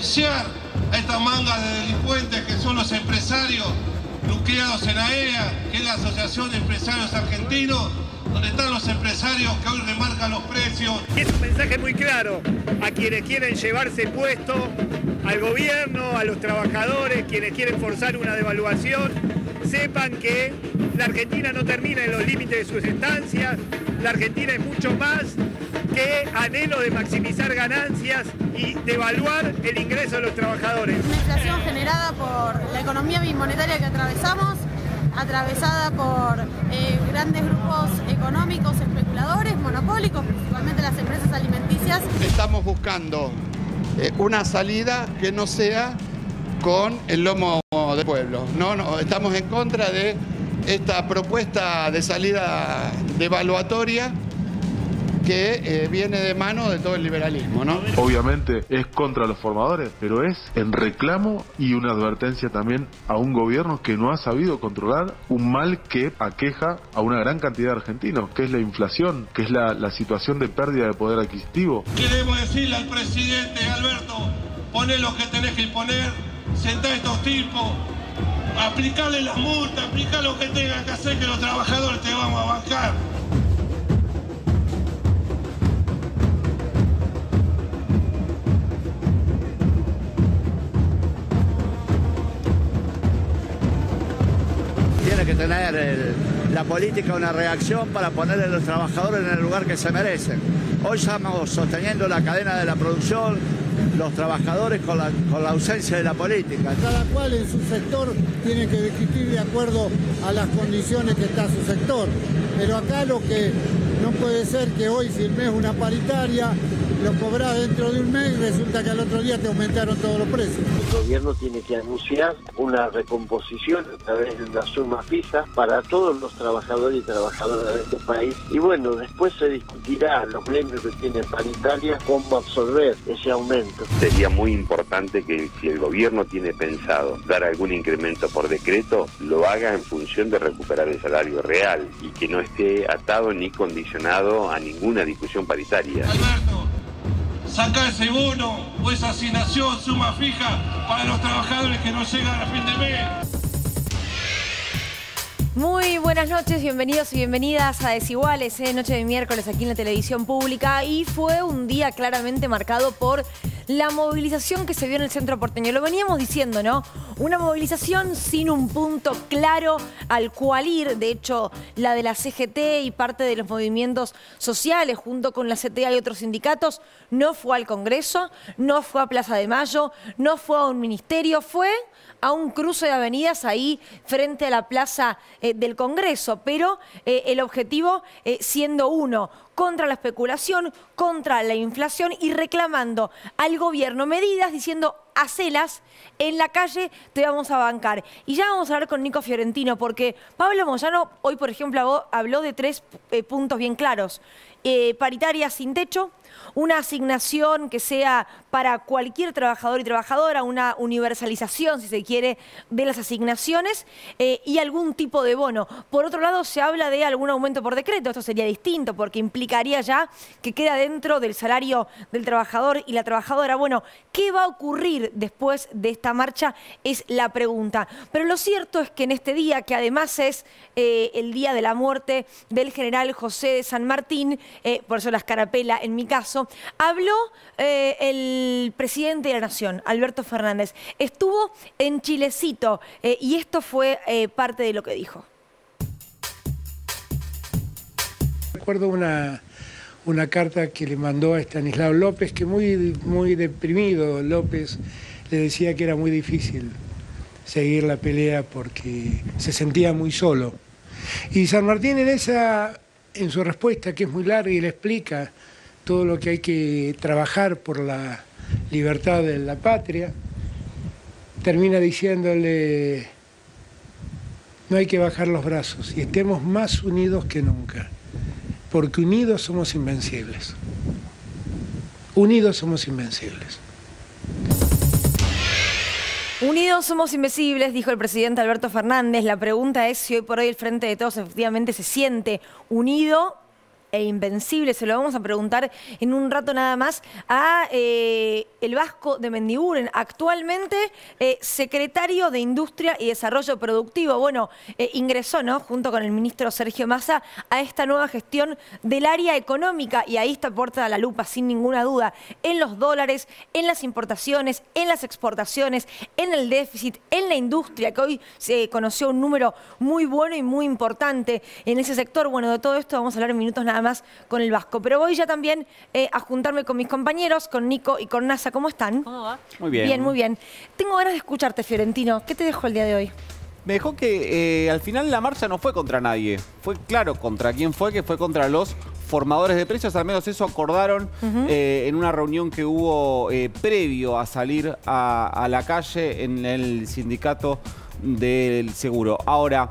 asfixiar a esta manga de delincuentes que son los empresarios nucleados en AEA, que es la Asociación de Empresarios Argentinos, donde están los empresarios que hoy remarcan los precios. Es un mensaje muy claro a quienes quieren llevarse puesto al gobierno, a los trabajadores, quienes quieren forzar una devaluación. Sepan que la Argentina no termina en los límites de sus estancias, la Argentina es mucho más que anhelo de maximizar ganancias y devaluar el ingreso de los trabajadores. Una inflación generada por la economía bimonetaria que atravesamos, atravesada por grandes grupos económicos, especuladores, monopólicos, principalmente las empresas alimenticias. Estamos buscando una salida que no sea con el lomo del pueblo. No, estamos en contra de esta propuesta de salida devaluatoria que viene de mano de todo el liberalismo, ¿no? Obviamente es contra los formadores, pero es en reclamo y una advertencia también a un gobierno que no ha sabido controlar un mal que aqueja a una gran cantidad de argentinos, que es la inflación, que es la situación de pérdida de poder adquisitivo. Queremos decirle al presidente Alberto, poné lo que tenés que imponer, sentá a estos tipos, aplicarle las multas, aplicar lo que tengan que hacer, que los trabajadores te vamos a bancar. Tiene que tener la política una reacción para poner a los trabajadores en el lugar que se merecen. Hoy estamos sosteniendo la cadena de la producción, los trabajadores con la ausencia de la política. Cada cual en su sector tiene que discutir de acuerdo a las condiciones que está su sector. Pero acá lo que no puede ser que hoy firmes una paritaria, lo cobrás dentro de un mes y resulta que al otro día te aumentaron todos los precios. El gobierno tiene que anunciar una recomposición a través de una suma fija para todos los trabajadores y trabajadoras de este país. Y bueno, después se discutirá los gremios que tienen paritaria cómo absorber ese aumento. Sería muy importante que si el gobierno tiene pensado dar algún incremento por decreto, lo haga en función de recuperar el salario real y que no esté atado ni condicionado a ninguna discusión paritaria. Alberto, saca ese bono o esa asignación suma fija para los trabajadores que no llegan a fin de mes. Muy buenas noches, bienvenidos y bienvenidas a Desiguales, noche de miércoles aquí en la televisión pública, y fue un día claramente marcado por la movilización que se vio en el centro porteño. Lo veníamos diciendo, ¿no? Una movilización sin un punto claro al cual ir. De hecho, la de la CGT y parte de los movimientos sociales, junto con la CTA y otros sindicatos, no fue al Congreso, no fue a Plaza de Mayo, no fue a un ministerio, fue a un cruce de avenidas ahí frente a la plaza del Congreso, pero el objetivo siendo uno, contra la especulación, contra la inflación y reclamando al gobierno medidas diciendo hacelas en la calle, te vamos a bancar. Y ya vamos a hablar con Nico Fiorentino porque Pablo Moyano hoy, por ejemplo, habló de 3 puntos bien claros. Paritaria sin techo, una asignación que sea para cualquier trabajador y trabajadora, una universalización, si se quiere, de las asignaciones y algún tipo de bono. Por otro lado, se habla de algún aumento por decreto. Esto sería distinto porque implicaría ya que queda dentro del salario del trabajador y la trabajadora. Bueno, ¿qué va a ocurrir después de esta marcha? Es la pregunta. Pero lo cierto es que en este día, que además es el día de la muerte del general José de San Martín, por eso la escarapela en mi caso, habló el presidente de la Nación, Alberto Fernández. Estuvo en Chilecito y esto fue parte de lo que dijo. Recuerdo una carta que le mandó a Estanislao López, que muy deprimido López le decía que era muy difícil seguir la pelea porque se sentía muy solo. Y San Martín en su respuesta, que es muy larga y le explica todo lo que hay que trabajar por la libertad de la patria, termina diciéndole: no hay que bajar los brazos y estemos más unidos que nunca, porque unidos somos invencibles. Unidos somos invencibles. Unidos somos invencibles, dijo el presidente Alberto Fernández. La pregunta es si hoy por hoy el Frente de Todos efectivamente se siente unido e invencible? Se lo vamos a preguntar en un rato nada más a el Vasco de Mendiguren, actualmente secretario de Industria y Desarrollo Productivo. Bueno, ingresó, ¿no?, junto con el ministro Sergio Massa a esta nueva gestión del área económica, y ahí está puesta a la lupa sin ninguna duda en los dólares, en las importaciones, en las exportaciones, en el déficit, en la industria, que hoy se conoció un número muy bueno y muy importante en ese sector. Bueno, de todo esto vamos a hablar en minutos nada más con el Vasco, pero voy ya también a juntarme con mis compañeros, con Nico y con Nasa. ¿Cómo están? ¿Cómo va? Muy bien. Bien, muy bien. Tengo ganas de escucharte, Fiorentino. ¿Qué te dejó el día de hoy? Me dejó que al final la marcha no fue contra nadie. Fue claro contra quién fue, que fue contra los formadores de precios. Al menos eso acordaron en una reunión que hubo previo a salir a la calle en el sindicato del seguro. Ahora,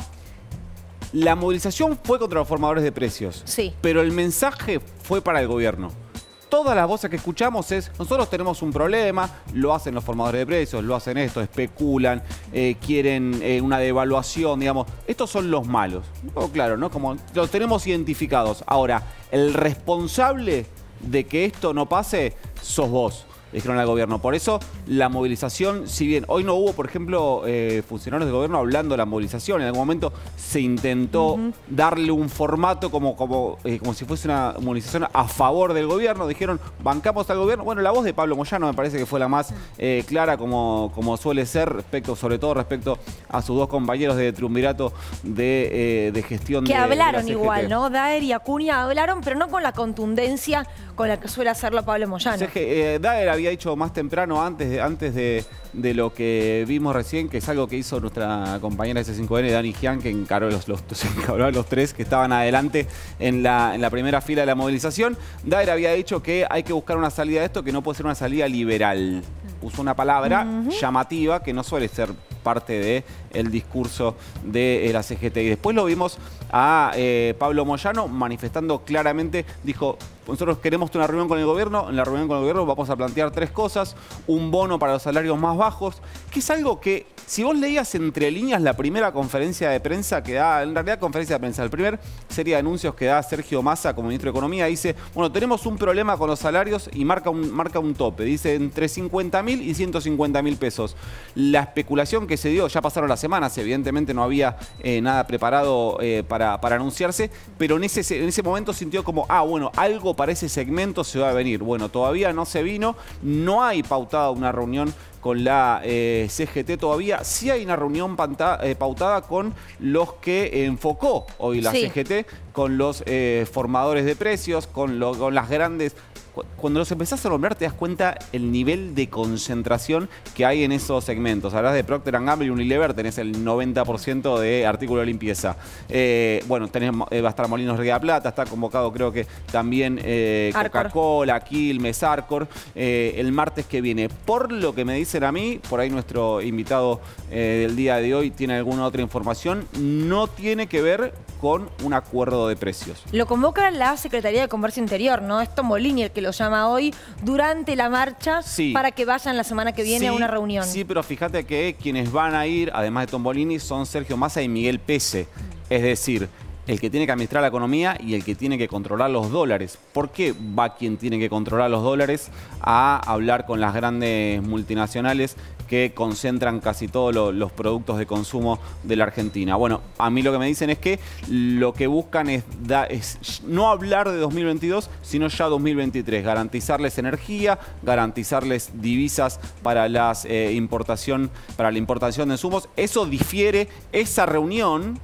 la movilización fue contra los formadores de precios. Sí. Pero el mensaje fue para el gobierno. Todas las voces que escuchamos es, nosotros tenemos un problema, lo hacen los formadores de precios, lo hacen esto, especulan, quieren una devaluación, digamos. Estos son los malos. Oh, claro, ¿no? Como los tenemos identificados. Ahora, el responsable de que esto no pase sos vos, dijeron al gobierno. Por eso la movilización, si bien hoy no hubo, por ejemplo, funcionarios del gobierno hablando de la movilización, en algún momento se intentó darle un formato como si fuese una movilización a favor del gobierno. Dijeron, bancamos al gobierno. Bueno, la voz de Pablo Moyano me parece que fue la más clara, como suele ser, sobre todo respecto a sus dos compañeros de triunvirato de gestión. Que hablaron igual, ¿no? Daer y Acuña hablaron, pero no con la contundencia con la que suele hacerlo Pablo Moyano. Daer había dicho más temprano, antes de lo que vimos recién, que es algo que hizo nuestra compañera de C5N, Dani Gian, que encaró a los tres que estaban adelante en la primera fila de la movilización. Daer había dicho que hay que buscar una salida de esto, que no puede ser una salida liberal. Usó una palabra llamativa que no suele ser parte del discurso de la CGT. Y después lo vimos a Pablo Moyano manifestando claramente, dijo, nosotros queremos una reunión con el gobierno, en la reunión con el gobierno vamos a plantear tres cosas: un bono para los salarios más bajos, que es algo que, si vos leías entre líneas la primera conferencia de prensa que da, en realidad conferencia de prensa, el primer serie de anuncios que da Sergio Massa como ministro de Economía, dice, bueno, tenemos un problema con los salarios, y marca un tope, dice entre 50.000 y 150.000 pesos. La especulación que se dio, ya pasaron las semanas, evidentemente no había nada preparado para anunciarse, pero en ese momento sintió como, bueno, algo para ese segmento se va a venir. Bueno, todavía no se vino, no hay pautada una reunión con la CGT todavía. Sí hay una reunión pautada con los que enfocó hoy la CGT, con los formadores de precios, con las grandes. Cuando los empezás a nombrar te das cuenta el nivel de concentración que hay en esos segmentos. Hablas de Procter & Gamble y Unilever, tenés el 90% de artículo de limpieza. Bueno, va a estar Molinos Río de la Plata, está convocado creo que también Coca-Cola, Quilmes, Arcor, el martes que viene. Por lo que me dicen a mí, por ahí nuestro invitado del día de hoy tiene alguna otra información, no tiene que ver con un acuerdo de precios. Lo convoca la Secretaría de Comercio Interior, ¿no? Es Tombolini el que lo llama hoy durante la marcha para que vayan la semana que viene a una reunión. Sí, pero fíjate que quienes van a ir, además de Tombolini, son Sergio Massa y Miguel Pese. Es decir, el que tiene que administrar la economía y el que tiene que controlar los dólares. ¿Por qué va quien tiene que controlar los dólares a hablar con las grandes multinacionales que concentran casi todos los productos de consumo de la Argentina? Bueno, a mí lo que me dicen es que lo que buscan es no hablar de 2022, sino ya 2023. Garantizarles energía, garantizarles divisas para la importación de insumos. Eso difiere, esa reunión,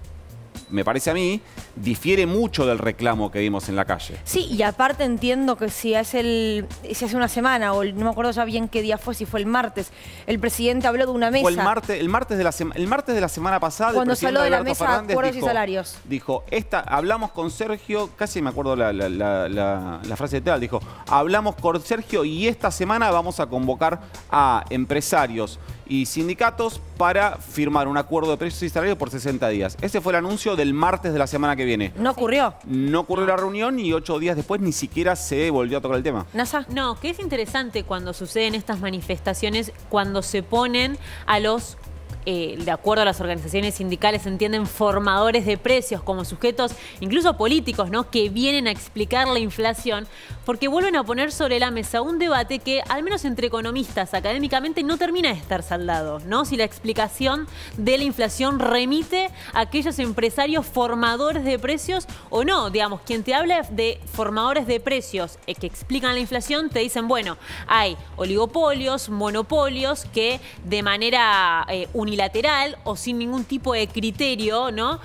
me parece a mí, difiere mucho del reclamo que vimos en la calle. Sí, y aparte entiendo que si hace una semana, o no me acuerdo ya bien qué día fue, si fue el martes, el presidente habló de una mesa. Fue el martes de la semana pasada. Cuando se habló de la mesa de acuerdos y salarios. Dijo, hablamos con Sergio, casi me acuerdo la frase de tal, dijo, hablamos con Sergio y esta semana vamos a convocar a empresarios y sindicatos para firmar un acuerdo de precios y salarios por 60 días. Ese fue el anuncio del martes de la semana que viene. ¿No ocurrió? No ocurrió la reunión y 8 días después ni siquiera se volvió a tocar el tema. ¿Nasa? No, que es interesante cuando suceden estas manifestaciones, cuando se ponen a los de acuerdo a las organizaciones sindicales, entienden formadores de precios como sujetos, incluso políticos, ¿no?, que vienen a explicar la inflación, porque vuelven a poner sobre la mesa un debate que, al menos entre economistas, académicamente, no termina de estar saldado, ¿no? Si la explicación de la inflación remite a aquellos empresarios formadores de precios o no. Digamos, quien te habla de formadores de precios que explican la inflación, te dicen, bueno, hay oligopolios, monopolios que de manera unilateral o sin ningún tipo de criterio, ¿no?,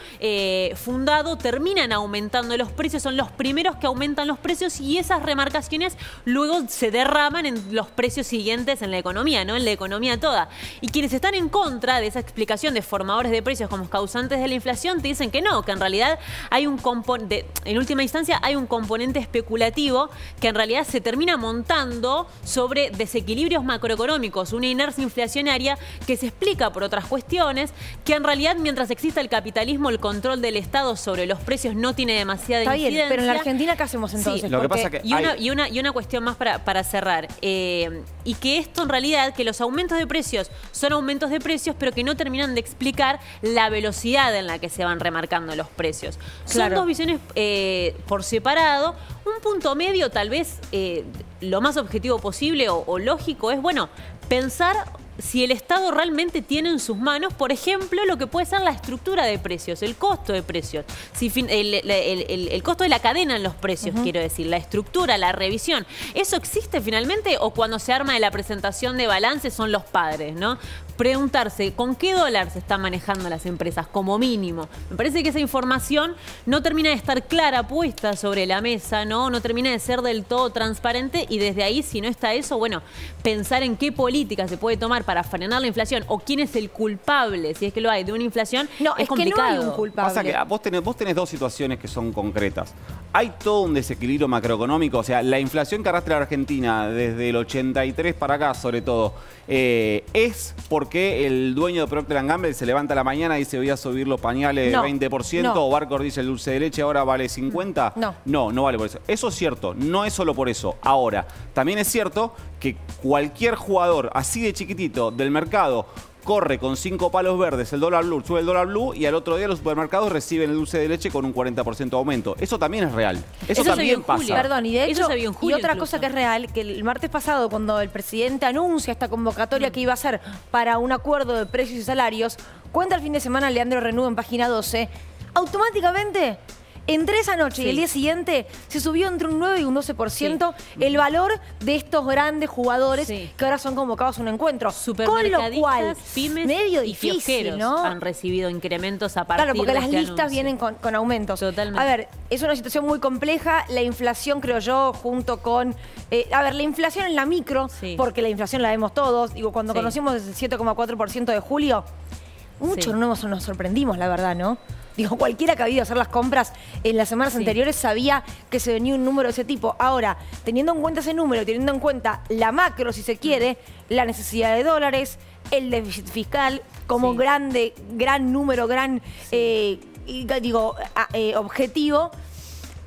fundado, terminan aumentando los precios, son los primeros que aumentan los precios y esas remarcaciones luego se derraman en los precios siguientes en la economía, ¿no?, en la economía toda. Y quienes están en contra de esa explicación de formadores de precios como causantes de la inflación te dicen que no, que en realidad hay un componente, en última instancia hay un componente especulativo que en realidad se termina montando sobre desequilibrios macroeconómicos, una inercia inflacionaria que se explica por otras cuestiones, que en realidad mientras exista el capitalismo, el control del Estado sobre los precios no tiene demasiada incidencia. Bien, pero en la Argentina, ¿qué hacemos entonces? Sí, lo que pasa que y una cuestión más para cerrar, y que esto en realidad, que los aumentos de precios son aumentos de precios, pero que no terminan de explicar la velocidad en la que se van remarcando los precios. Son dos visiones por separado. Un punto medio, tal vez lo más objetivo posible o lógico, es, bueno, pensar si el Estado realmente tiene en sus manos, por ejemplo, lo que puede ser la estructura de precios, el costo de precios, si el costo de la cadena en los precios, quiero decir, la estructura, la revisión. ¿Eso existe finalmente o cuando se arma de la presentación de balance son los padres, ¿no? Preguntarse con qué dólar se están manejando las empresas, como mínimo. Me parece que esa información no termina de estar clara, puesta sobre la mesa, ¿no? No termina de ser del todo transparente y desde ahí, si no está eso, bueno, pensar en qué política se puede tomar para frenar la inflación o quién es el culpable, si es que lo hay, de una inflación, es complicado. Que no hay un culpable. Pasa que vos tenés dos situaciones que son concretas. Hay todo un desequilibrio macroeconómico, o sea, la inflación que arrastra la Argentina desde el 83 para acá, sobre todo, es porque el dueño de Procter & Gamble se levanta a la mañana y dice voy a subir los pañales 20%, o Barcor dice el dulce de leche ahora vale 50%. No vale por eso. Eso es cierto, no es solo por eso. Ahora, también es cierto que cualquier jugador así de chiquitito del mercado corre con 5 palos verdes el dólar blue, sube el dólar blue y al otro día los supermercados reciben el dulce de leche con un 40% de aumento. Eso también es real. Eso también pasa. Perdón, y de hecho, se vio en julio y otra cosa que es real, que el martes pasado, cuando el presidente anuncia esta convocatoria que iba a ser para un acuerdo de precios y salarios, cuenta el fin de semana Leandro Renudo en Página 12, automáticamente, entre esa noche y el día siguiente, se subió entre un 9 y un 12% el valor de estos grandes jugadores que ahora son convocados a un encuentro. Con lo cual, pymes medio y difícil, ¿no? han recibido incrementos a partir de porque las listas anuncio. vienen con aumentos. Totalmente. A ver, es una situación muy compleja. La inflación, creo yo, junto con... la inflación en la micro, porque la inflación la vemos todos. Digo, cuando conocimos el 7,4% de julio, mucho no nos sorprendimos, la verdad, ¿no? Digo, cualquiera que ha ido a hacer las compras en las semanas anteriores sabía que se venía un número de ese tipo. Ahora, teniendo en cuenta ese número, teniendo en cuenta la macro, si se quiere, la necesidad de dólares, el déficit fiscal como gran número, objetivo,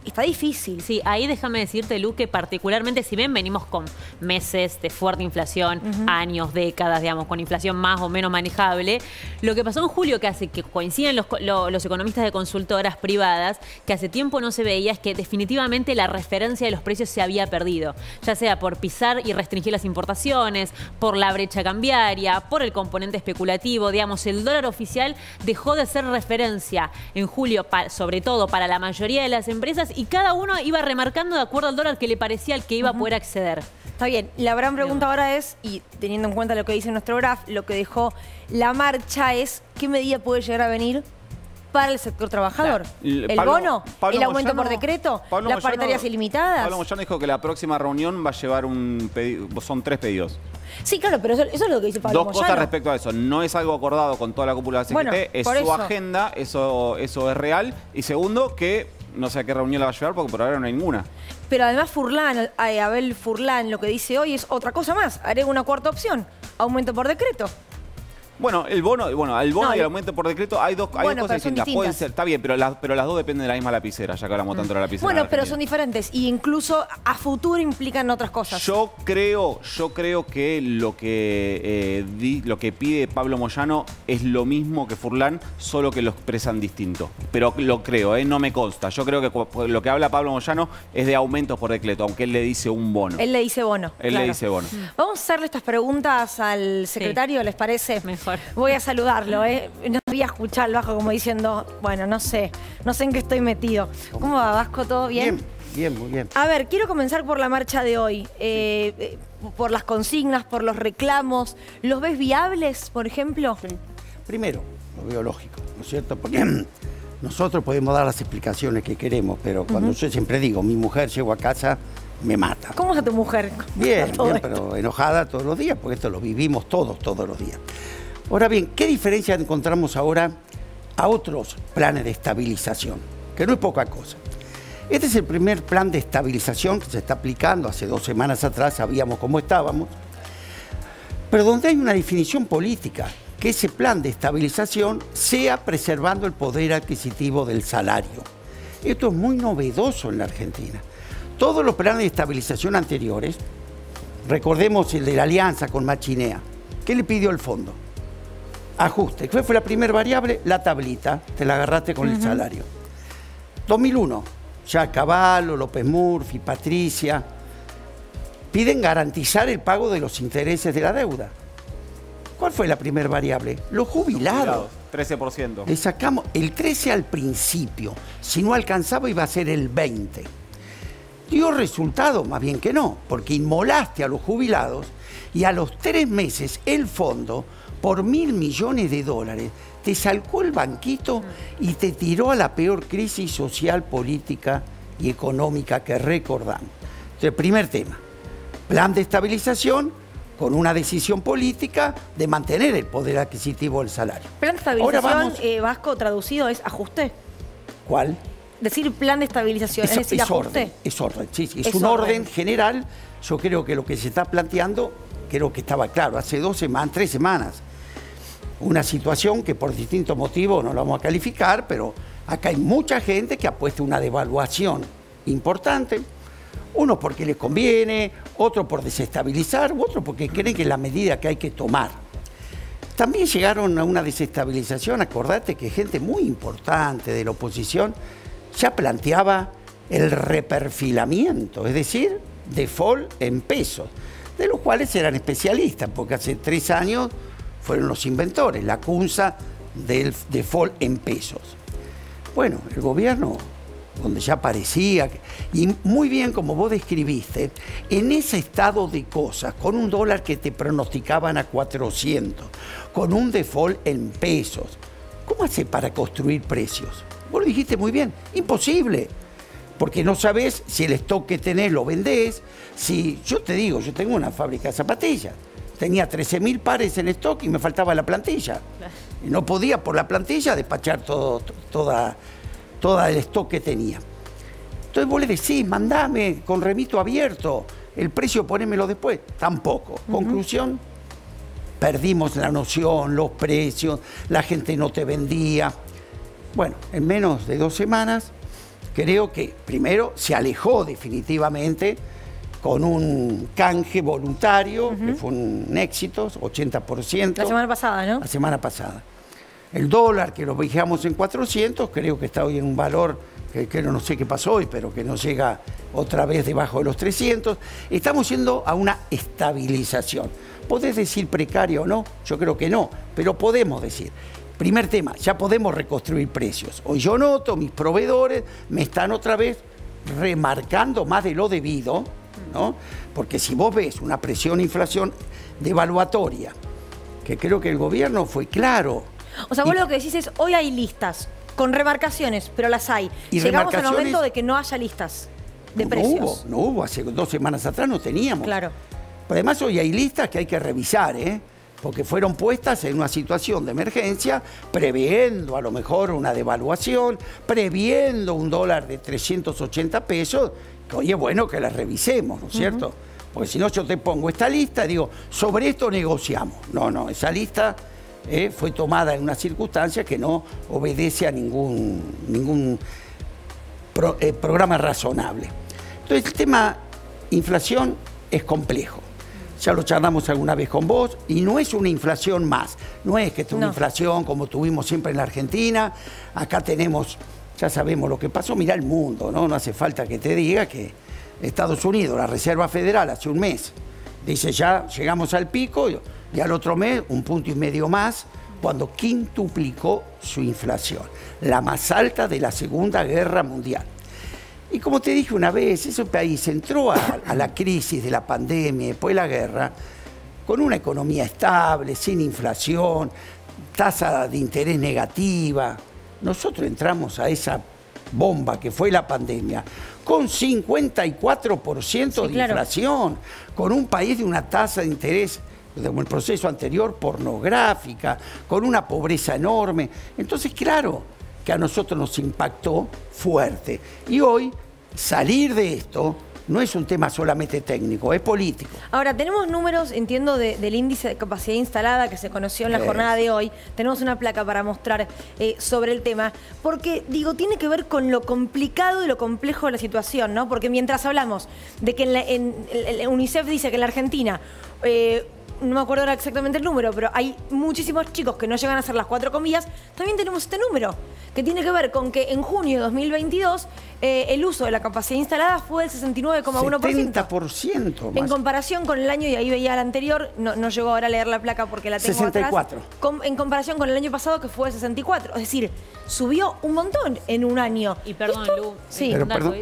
está difícil. Sí, ahí déjame decirte, Lu, que particularmente, si bien venimos con meses de fuerte inflación, años, décadas, digamos, con inflación más o menos manejable, lo que pasó en julio, que hace que coinciden los economistas de consultoras privadas, que hace tiempo no se veía, es que definitivamente la referencia de los precios se había perdido, ya sea por pisar y restringir las importaciones, por la brecha cambiaria, por el componente especulativo, digamos, el dólar oficial dejó de ser referencia en julio, sobre todo para la mayoría de las empresas, y cada uno iba remarcando de acuerdo al dólar que le parecía al que iba a poder acceder. Está bien. La gran pregunta ahora es, y teniendo en cuenta lo que dice nuestro graph, lo que dejó la marcha es, ¿qué medida puede llegar a venir para el sector trabajador? ¿El bono? ¿El aumento por decreto? ¿Las paritarias ilimitadas? Pablo Moyano dijo que la próxima reunión va a llevar son 3 pedidos. Sí, claro, pero eso es lo que dice Pablo Moyano. 2 cosas respecto a eso. No es algo acordado con toda la cúpula de la CGT, es su agenda, eso es real. Y segundo, que no sé a qué reunión la va a llevar porque por ahora no hay ninguna. Pero además Abel Furlan lo que dice hoy es otra cosa más. Agrega una cuarta opción, aumento por decreto. Bueno, el bono No, y el aumento por decreto hay dos cosas distintas. Pueden ser, está bien, pero las dos dependen de la misma lapicera, ya que hablamos tanto de la lapicera. Bueno, pero son diferentes y incluso a futuro implican otras cosas. Yo creo que lo que pide Pablo Moyano es lo mismo que Furlan, solo que lo expresan distinto. Pero lo creo, no me consta. Yo creo que lo que habla Pablo Moyano es de aumentos por decreto, aunque él le dice un bono. Él le dice bono. Él le dice bono. Vamos a hacerle estas preguntas al secretario, ¿les parece? Mejor. Voy a saludarlo, No voy a escucharlo bajo como diciendo, bueno, no sé en qué estoy metido. ¿Cómo va, Vasco? ¿Todo bien? Bien, muy bien. A ver, quiero comenzar por la marcha de hoy. Por las consignas, por los reclamos. ¿Los ves viables, por ejemplo? Sí. Primero, lo veo lógico, ¿no es cierto? Porque nosotros podemos dar las explicaciones que queremos, pero cuando yo siempre digo, mi mujer llego a casa, me mata. ¿Cómo es a tu mujer? Bien, pero enojada todos los días, porque esto lo vivimos todos los días. Ahora bien, ¿qué diferencia encontramos ahora a otros planes de estabilización? Que no es poca cosa. Este es el primer plan de estabilización que se está aplicando. Hace 2 semanas atrás sabíamos cómo estábamos. Pero donde hay una definición política, que ese plan de estabilización sea preservando el poder adquisitivo del salario. Esto es muy novedoso en la Argentina. Todos los planes de estabilización anteriores, recordemos el de la alianza con Machinea, ¿qué le pidió el fondo? Ajuste. ¿Qué fue la primera variable? La tablita, te la agarraste con el salario. 2001, ya Cavallo, López Murphy, Patricia, piden garantizar el pago de los intereses de la deuda. ¿Cuál fue la primera variable? Los jubilados. 13%. Le sacamos el 13 al principio. Si no alcanzaba iba a ser el 20. Dio resultado, más bien que no, porque inmolaste a los jubilados y a los 3 meses el fondo, por $1.000 millones, te salcó el banquito y te tiró a la peor crisis social, política y económica que recordamos. Entonces, primer tema, plan de estabilización con una decisión política de mantener el poder adquisitivo del salario. Plan de estabilización, Vasco, traducido es ajuste. ¿Cuál? Decir plan de estabilización, es decir, ajuste. Es orden, sí, es un orden general. Yo creo que lo que se está planteando, creo que estaba claro, hace 3 semanas. Una situación que por distintos motivos no lo vamos a calificar, pero acá hay mucha gente que ha puesto una devaluación importante. Uno porque les conviene, otro por desestabilizar, otro porque creen que es la medida que hay que tomar. También llegaron a una desestabilización, acordate que gente muy importante de la oposición ya planteaba el reperfilamiento, es decir, default en pesos, de los cuales eran especialistas, porque hace 3 años fueron los inventores, la cunza del default en pesos. Bueno, el gobierno, donde ya parecía, y muy bien como vos describiste, en ese estado de cosas, con un dólar que te pronosticaban a 400, con un default en pesos, ¿cómo hace para construir precios? Vos lo dijiste muy bien, imposible, porque no sabés si el stock que tenés lo vendés, si, yo te digo, yo tengo una fábrica de zapatillas, tenía 13.000 pares en stock y me faltaba la plantilla. Y no podía por la plantilla despachar toda el stock que tenía. Entonces vos le decís, mandame con remito abierto, el precio ponémelo después. Tampoco. Conclusión, perdimos la noción, los precios, la gente no te vendía. Bueno, en menos de 2 semanas, creo que primero se alejó definitivamente con un canje voluntario, que fue un éxito, 80%. La semana pasada, ¿no? La semana pasada. El dólar, que lo fijamos en 400, creo que está hoy en un valor que no sé qué pasó hoy, pero que no llega otra vez debajo de los 300. Estamos yendo a una estabilización. ¿Podés decir precario o no? Yo creo que no, pero podemos decir. Primer tema, ya podemos reconstruir precios. Hoy yo noto, mis proveedores me están otra vez remarcando más de lo debido, ¿no? Porque si vos ves una presión inflación devaluatoria, que creo que el gobierno fue claro. O sea, vos lo que decís es, hoy hay listas, con remarcaciones, pero las hay. Y llegamos al momento de que no haya listas de precios. No hubo, hace 2 semanas atrás no teníamos. Claro. Pero además hoy hay listas que hay que revisar, porque fueron puestas en una situación de emergencia, previendo a lo mejor una devaluación, previendo un dólar de 380 pesos, que hoy es bueno que las revisemos, ¿no es cierto? Porque si no yo te pongo esta lista y digo, sobre esto negociamos. No, esa lista fue tomada en una circunstancia que no obedece a ningún programa razonable. Entonces el tema inflación es complejo. Ya lo charlamos alguna vez con vos, y no es una inflación más. No es que es una inflación como tuvimos siempre en la Argentina. Acá tenemos, ya sabemos lo que pasó. Mirá el mundo, ¿no? No hace falta que te diga que Estados Unidos, la Reserva Federal, hace un mes, dice ya llegamos al pico, y al otro mes 1,5 puntos más, cuando quintuplicó su inflación. La más alta de la Segunda Guerra Mundial. Y como te dije una vez, ese país entró a la crisis de la pandemia, después de la guerra, con una economía estable, sin inflación, tasa de interés negativa. Nosotros entramos a esa bomba que fue la pandemia con 54% de inflación, con un país de una tasa de interés, como el proceso anterior, pornográfica, con una pobreza enorme. Entonces, claro, que a nosotros nos impactó fuerte. Y hoy salir de esto no es un tema solamente técnico, es político. Ahora, tenemos números, entiendo, del índice de capacidad instalada que se conoció en la jornada de hoy. Tenemos una placa para mostrar sobre el tema, porque, digo, tiene que ver con lo complicado y lo complejo de la situación, ¿no? Porque mientras hablamos de que el UNICEF dice que en la Argentina... no me acuerdo ahora exactamente el número, pero hay muchísimos chicos que no llegan a hacer las 4 comidas. También tenemos este número, que tiene que ver con que en junio de 2022 el uso de la capacidad instalada fue del 69,1%. 70% más. En comparación con el año, y ahí veía el anterior, no llegó ahora a leer la placa porque la tengo 64. atrás. En comparación con el año pasado, que fue de 64. Es decir, subió un montón en un año. Y perdón, Lu, sí.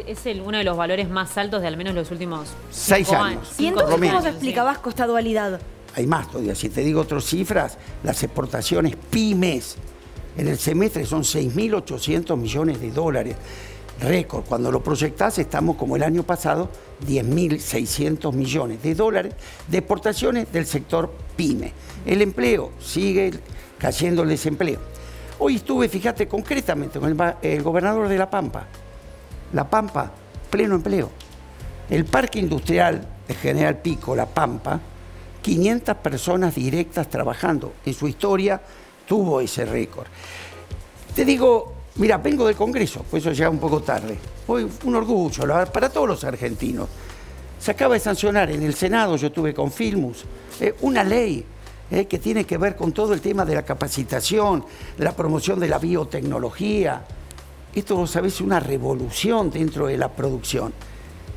Es uno de los valores más altos de al menos los últimos 6 años. ¿Y entonces cómo se explica, Vasco, esta dualidad? Hay más todavía. Si te digo otras cifras, las exportaciones pymes en el semestre son 6.800 millones de dólares. Récord. Cuando lo proyectás, estamos como el año pasado, 10.600 millones de dólares de exportaciones del sector pyme. El empleo, sigue cayendo el desempleo. Hoy estuve, fíjate, concretamente con el gobernador de La Pampa. La Pampa, pleno empleo. El parque industrial de General Pico, La Pampa, 500 personas directas trabajando. En su historia tuvo ese récord. Te digo, mira, vengo del Congreso, por eso llega un poco tarde. Hoy un orgullo para todos los argentinos. Se acaba de sancionar en el Senado, yo estuve con Filmus, una ley que tiene que ver con todo el tema de la capacitación, de la promoción de la biotecnología. Esto, vos sabés, es una revolución dentro de la producción.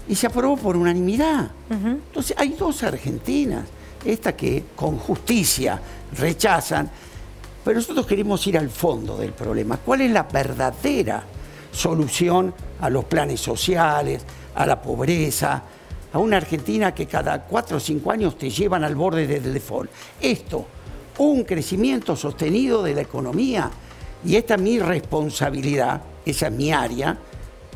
Y se aprobó por unanimidad. Entonces, hay 2 Argentinas. Esta que con justicia rechazan, pero nosotros queremos ir al fondo del problema. ¿Cuál es la verdadera solución a los planes sociales, a la pobreza, a una Argentina que cada 4 o 5 años te llevan al borde del default? Esto, un crecimiento sostenido de la economía, y esta es mi responsabilidad, esa es mi área.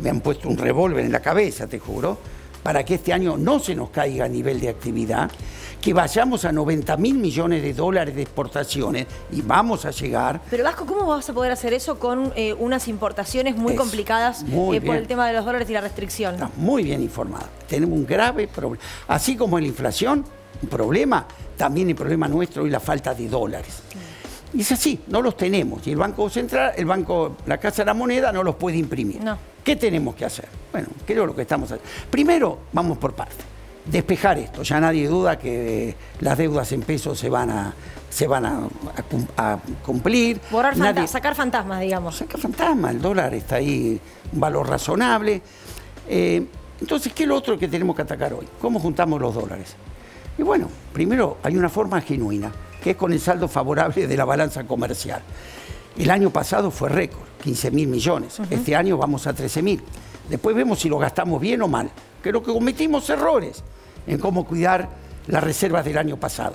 Me han puesto un revólver en la cabeza, te juro, para que este año no se nos caiga a nivel de actividad, que vayamos a 90.000 millones de dólares de exportaciones, y vamos a llegar. Pero Vasco, ¿cómo vas a poder hacer eso con unas importaciones muy complicadas por el tema de los dólares y la restricción? Estás muy bien informado. Tenemos un grave problema. Así como en la inflación, un problema, también el problema nuestro es la falta de dólares. Y es así, no los tenemos. Y el Banco Central, la Casa de la Moneda no los puede imprimir. No. ¿Qué tenemos que hacer? Bueno, creo lo que estamos haciendo. Primero, vamos por partes. Despejar esto. Ya nadie duda que las deudas en pesos se van a cumplir. Sacar fantasmas, digamos. Sacar fantasmas. El dólar está ahí, un valor razonable. Entonces, ¿qué es lo otro que tenemos que atacar hoy? ¿Cómo juntamos los dólares? Y bueno, primero hay una forma genuina, que es con el saldo favorable de la balanza comercial. El año pasado fue récord, 15.000 millones. Este año vamos a 13.000. Después vemos si lo gastamos bien o mal. Creo que cometimos errores en cómo cuidar las reservas del año pasado.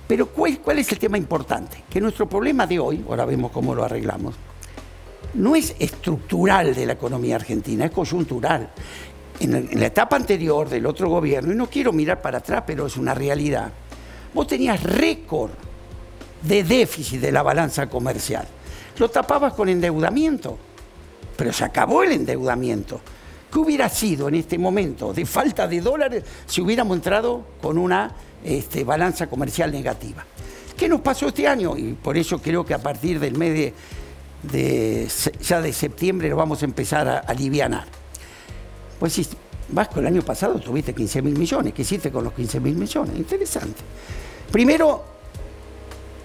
Pero ¿cuál es el tema importante? Que nuestro problema de hoy, ahora vemos cómo lo arreglamos, no es estructural de la economía argentina, es coyuntural. En la etapa anterior del otro gobierno, y no quiero mirar para atrás, pero es una realidad, vos tenías récord de déficit de la balanza comercial. Lo tapabas con endeudamiento, pero se acabó el endeudamiento. ¿Qué hubiera sido en este momento de falta de dólares si hubiéramos entrado con una balanza comercial negativa? ¿Qué nos pasó este año? Y por eso creo que a partir del mes ya de septiembre lo vamos a empezar a alivianar. Pues si Vasco, el año pasado tuviste 15.000 millones. ¿Qué hiciste con los 15.000 millones? Interesante. Primero,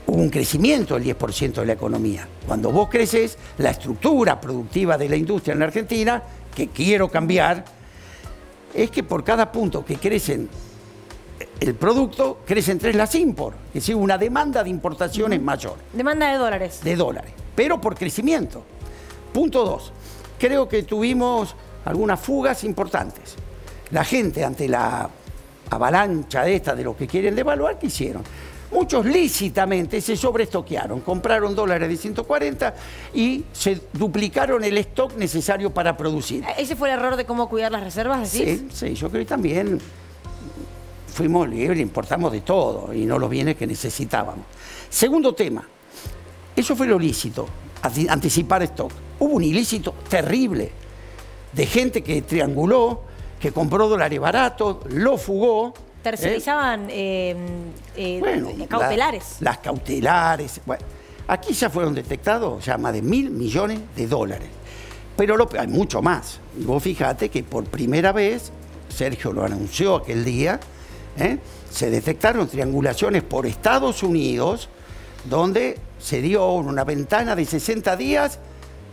hubo un crecimiento del 10% de la economía. Cuando vos creces, la estructura productiva de la industria en la Argentina, que quiero cambiar, es que por cada punto que crecen el producto, crecen 3 las import. Es decir, una demanda de importaciones mayor. Demanda de dólares. De dólares, pero por crecimiento. Punto 2. Creo que tuvimos algunas fugas importantes. La gente, ante la avalancha de lo que quieren devaluar, ¿qué hicieron? Muchos lícitamente se sobreestoquearon, compraron dólares de 140 y se duplicaron el stock necesario para producir. ¿Ese fue el error de cómo cuidar las reservas, decís? Sí, yo creo que también fuimos libres, importamos de todo y no los bienes que necesitábamos. Segundo tema, eso fue lo lícito, anticipar stock. Hubo un ilícito terrible de gente que trianguló, que compró dólares baratos, lo fugó. Tercerizaban cautelares. Las cautelares. Bueno, aquí ya fueron detectados ya más de 1.000 millones de dólares. Pero hay mucho más. Y vos fíjate que por primera vez, Sergio lo anunció aquel día, se detectaron triangulaciones por Estados Unidos, donde se dio una ventana de 60 días,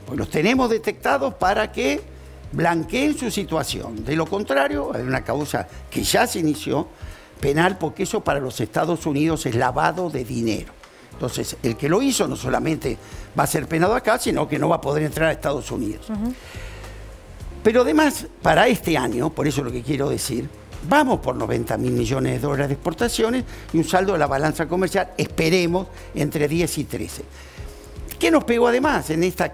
pues los tenemos detectados para que blanqueen su situación. De lo contrario, hay una causa que ya se inició, penal, porque eso para los Estados Unidos es lavado de dinero. Entonces, el que lo hizo no solamente va a ser penado acá, sino que no va a poder entrar a Estados Unidos. Pero además, para este año, por eso es lo que quiero decir, vamos por 90.000 millones de dólares de exportaciones y un saldo de la balanza comercial, esperemos, entre 10 y 13. ¿Qué nos pegó además en esta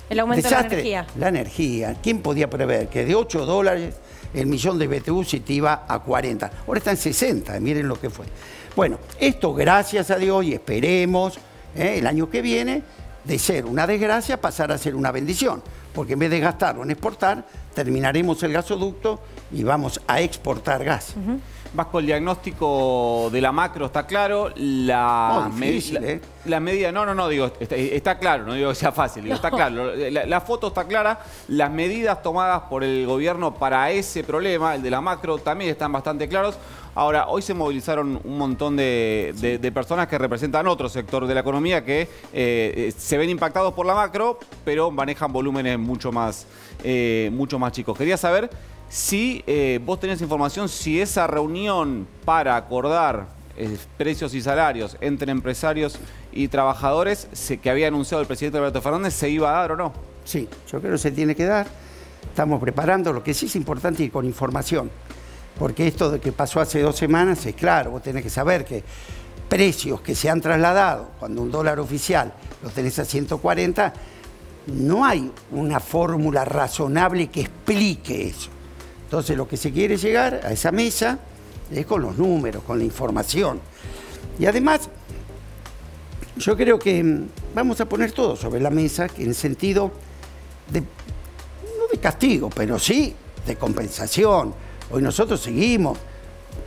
el aumento desastre? De la energía. La energía. ¿Quién podía prever que de 8 dólares el millón de BTU se te iba a 40? Ahora está en 60, miren lo que fue. Bueno, esto gracias a Dios y esperemos el año que viene de ser una desgracia pasar a ser una bendición. Porque en vez de gastarlo en exportar, terminaremos el gasoducto y vamos a exportar gas. Vasco, el diagnóstico de la macro está claro, la medida, digo, está claro, no digo que sea fácil, digo, está claro, la foto está clara, las medidas tomadas por el gobierno para ese problema, el de la macro, también están bastante claros. Ahora, hoy se movilizaron un montón de personas que representan otro sector de la economía que se ven impactados por la macro, pero manejan volúmenes mucho más chicos. Quería saber si vos tenés información, si esa reunión para acordar precios y salarios entre empresarios y trabajadores que había anunciado el presidente Alberto Fernández, ¿se iba a dar o no? Sí, yo creo que se tiene que dar. Estamos preparando. Lo que sí es importante ir con información. Porque esto de que pasó hace 2 semanas es claro, vos tenés que saber que precios que se han trasladado, cuando un dólar oficial lo tenés a 140, no hay una fórmula razonable que explique eso. Entonces lo que se quiere llegar a esa mesa es con los números, con la información. Y además, yo creo que vamos a poner todo sobre la mesa, que en el sentido de, no de castigo, pero sí de compensación. Hoy nosotros seguimos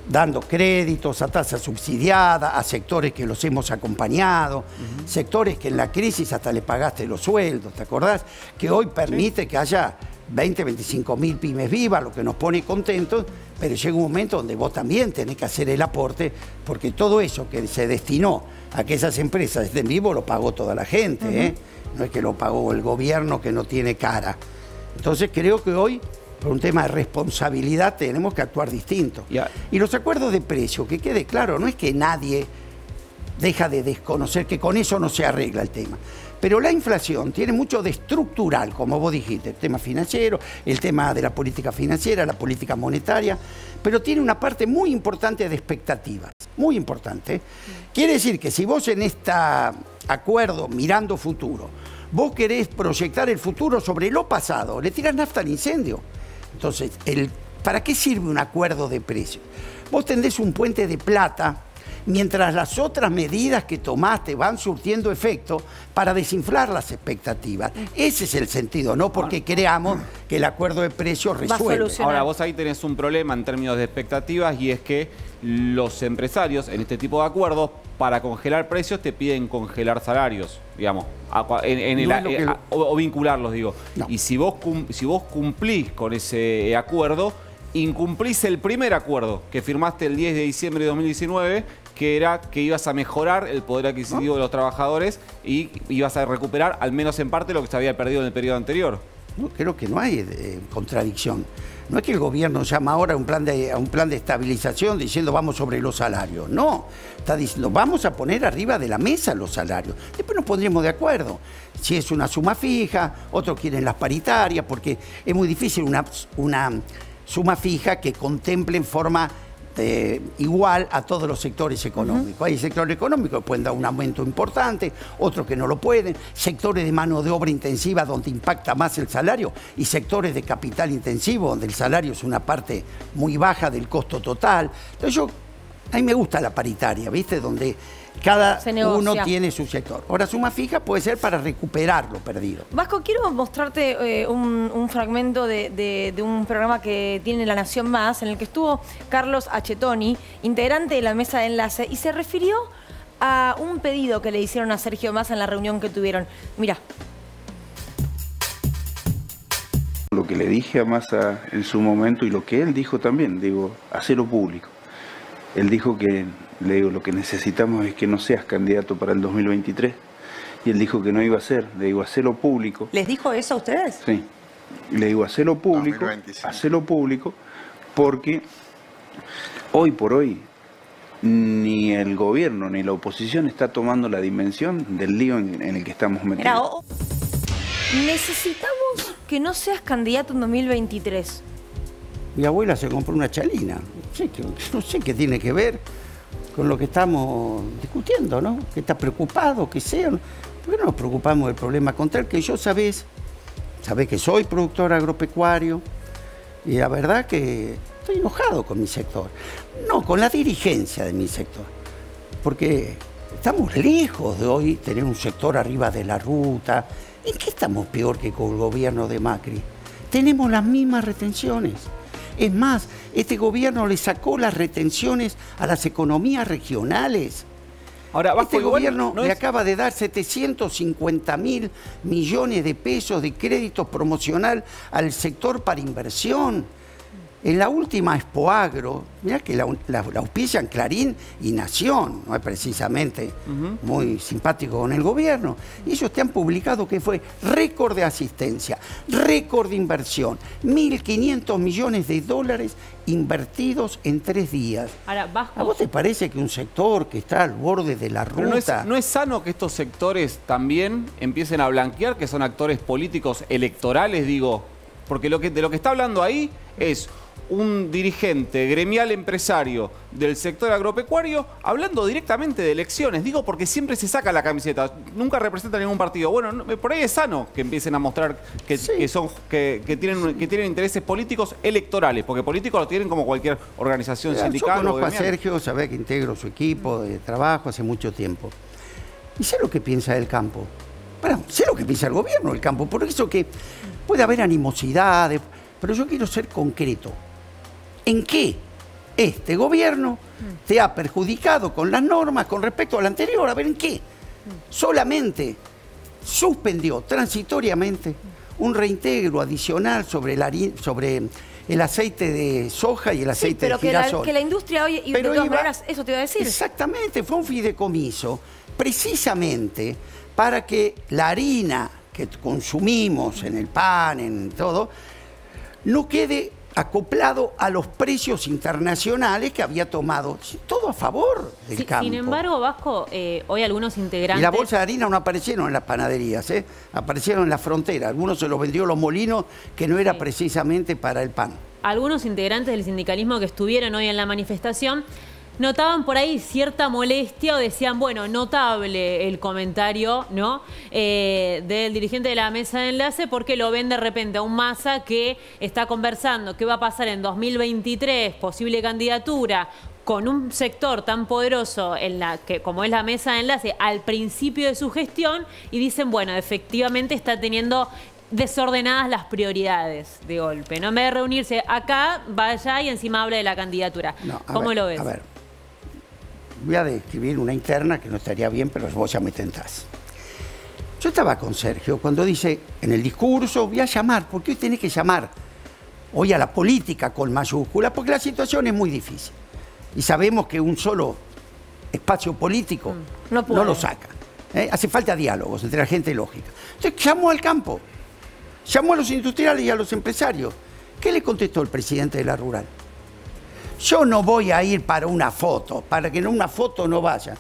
dando créditos a tasa subsidiada a sectores que los hemos acompañado, sectores que en la crisis hasta le pagaste los sueldos, ¿te acordás? Que hoy permite que haya 20, 25 mil pymes vivas, lo que nos pone contentos, pero llega un momento donde vos también tenés que hacer el aporte, porque todo eso que se destinó a que esas empresas estén vivos lo pagó toda la gente, no es que lo pagó el gobierno que no tiene cara. Entonces creo que hoy, por un tema de responsabilidad, tenemos que actuar distinto. Y los acuerdos de precio, que quede claro, no es que nadie deja de desconocer que con eso no se arregla el tema. Pero la inflación tiene mucho de estructural, como vos dijiste, el tema financiero, el tema de la política financiera, la política monetaria, pero tiene una parte muy importante de expectativas, muy importante. Quiere decir que si vos en este acuerdo, mirando futuro, vos querés proyectar el futuro sobre lo pasado, le tirás nafta al incendio. Entonces, ¿para qué sirve un acuerdo de precios? Vos tendés un puente de plata mientras las otras medidas que tomaste van surtiendo efecto para desinflar las expectativas. Ese es el sentido, no porque creamos que el acuerdo de precios resuelve. Ahora, vos ahí tenés un problema en términos de expectativas y es que los empresarios en este tipo de acuerdos, para congelar precios, te piden congelar salarios, digamos, o vincularlos, digo. No. Y si vos cumplís con ese acuerdo, incumplís el primer acuerdo que firmaste el 10 de diciembre de 2019, que era que ibas a mejorar el poder adquisitivo de los trabajadores y ibas a recuperar, al menos en parte, lo que se había perdido en el periodo anterior. No, creo que no hay contradicción. No es que el gobierno llama ahora a un plan de estabilización diciendo vamos sobre los salarios. No, está diciendo vamos a poner arriba de la mesa los salarios. Después nos pondremos de acuerdo. Si es una suma fija, otros quieren las paritarias, porque es muy difícil una suma fija que contemple en forma igual a todos los sectores económicos. Hay sectores económicos que pueden dar un aumento importante, otros que no lo pueden, sectores de mano de obra intensiva donde impacta más el salario y sectores de capital intensivo donde el salario es una parte muy baja del costo total. Entonces a mí me gusta la paritaria, ¿viste? Donde cada uno tiene su sector. Ahora, suma fija puede ser para recuperar lo perdido. Vasco, quiero mostrarte un fragmento de un programa que tiene La Nación Más, en el que estuvo Carlos Achetoni, integrante de la mesa de enlace, y se refirió a un pedido que le hicieron a Sergio Massa en la reunión que tuvieron. Mirá. Lo que le dije a Massa en su momento y lo que él dijo también, digo, hacerlo público. Él dijo que, le digo, lo que necesitamos es que no seas candidato para el 2023. Y él dijo que no iba a ser, le digo, hacerlo público. ¿Les dijo eso a ustedes? Sí. Y le digo, hacerlo público, porque hoy por hoy ni el gobierno ni la oposición está tomando la dimensión del lío en el que estamos metidos. Necesitamos que no seas candidato en 2023. Mi abuela se compró una chalina. No sé qué tiene que ver con lo que estamos discutiendo, ¿no? Que está preocupado, que sea. ¿Por qué no nos preocupamos del problema contrario? Que yo sabés que soy productor agropecuario y la verdad que estoy enojado con mi sector. No, con la dirigencia de mi sector. Porque estamos lejos de hoy tener un sector arriba de la ruta. ¿En qué estamos peor que con el gobierno de Macri? Tenemos las mismas retenciones. Es más, este gobierno le sacó las retenciones a las economías regionales. Ahora, este gobierno le acaba de dar 750.000 millones de pesos de crédito promocional al sector para inversión. En la última Expoagro, mirá que la auspician Clarín y Nación, no es precisamente muy simpático con el gobierno. Y ellos te han publicado que fue récord de asistencia, récord de inversión, 1.500 millones de dólares invertidos en 3 días. Ahora, Vasco, ¿a vos te parece que un sector que está al borde de la ruta... ¿No es sano que estos sectores también empiecen a blanquear que son actores políticos electorales, digo? Porque de lo que está hablando ahí es un dirigente gremial empresario del sector agropecuario hablando directamente de elecciones. Digo, porque siempre se saca la camiseta, nunca representa ningún partido. Bueno, por ahí es sano que empiecen a mostrar que tienen intereses políticos electorales, porque políticos lo tienen como cualquier organización sindical. Yo conozco a Sergio, sabés que integro su equipo de trabajo hace mucho tiempo. Y sé lo que piensa el campo. Bueno, sé lo que piensa el gobierno del campo. Por eso que puede haber animosidades, pero yo quiero ser concreto. ¿En qué este gobierno te ha perjudicado con las normas con respecto al anterior? A ver, ¿en qué? Solamente suspendió transitoriamente un reintegro adicional sobre el aceite de soja y el aceite de girasol. Que la industria hoy, y de todas maneras, eso te iba a decir. Exactamente, fue un fideicomiso precisamente para que la harina que consumimos en el pan, en todo, no quede acoplado a los precios internacionales que había tomado. Todo a favor del campo. Sin embargo, Vasco, hoy algunos integrantes... Y la bolsa de harina no aparecieron en las panaderías, aparecieron en la frontera. Algunos se los vendió los molinos, que no era precisamente para el pan. Algunos integrantes del sindicalismo que estuvieron hoy en la manifestación notaban por ahí cierta molestia o decían, bueno, notable el comentario, ¿no? Del dirigente de la mesa de enlace, porque lo ven de repente a un Massa que está conversando qué va a pasar en 2023, posible candidatura, con un sector tan poderoso como es la mesa de enlace al principio de su gestión, y dicen, bueno, efectivamente está teniendo desordenadas las prioridades de golpe, ¿no? En vez de reunirse acá, va allá y encima habla de la candidatura. ¿Cómo lo ves? A ver, voy a describir una interna que no estaría bien, pero vos ya me tentás. Yo estaba con Sergio cuando dice en el discurso, voy a llamar, porque hoy tenés que llamar hoy a la política con mayúscula, porque la situación es muy difícil. Y sabemos que un solo espacio político no lo saca. Hace falta diálogos entre la gente lógica. Entonces llamó al campo, llamó a los industriales y a los empresarios. ¿Qué le contestó el presidente de la Rural? Yo no voy a ir para una foto, para que en una foto no vaya.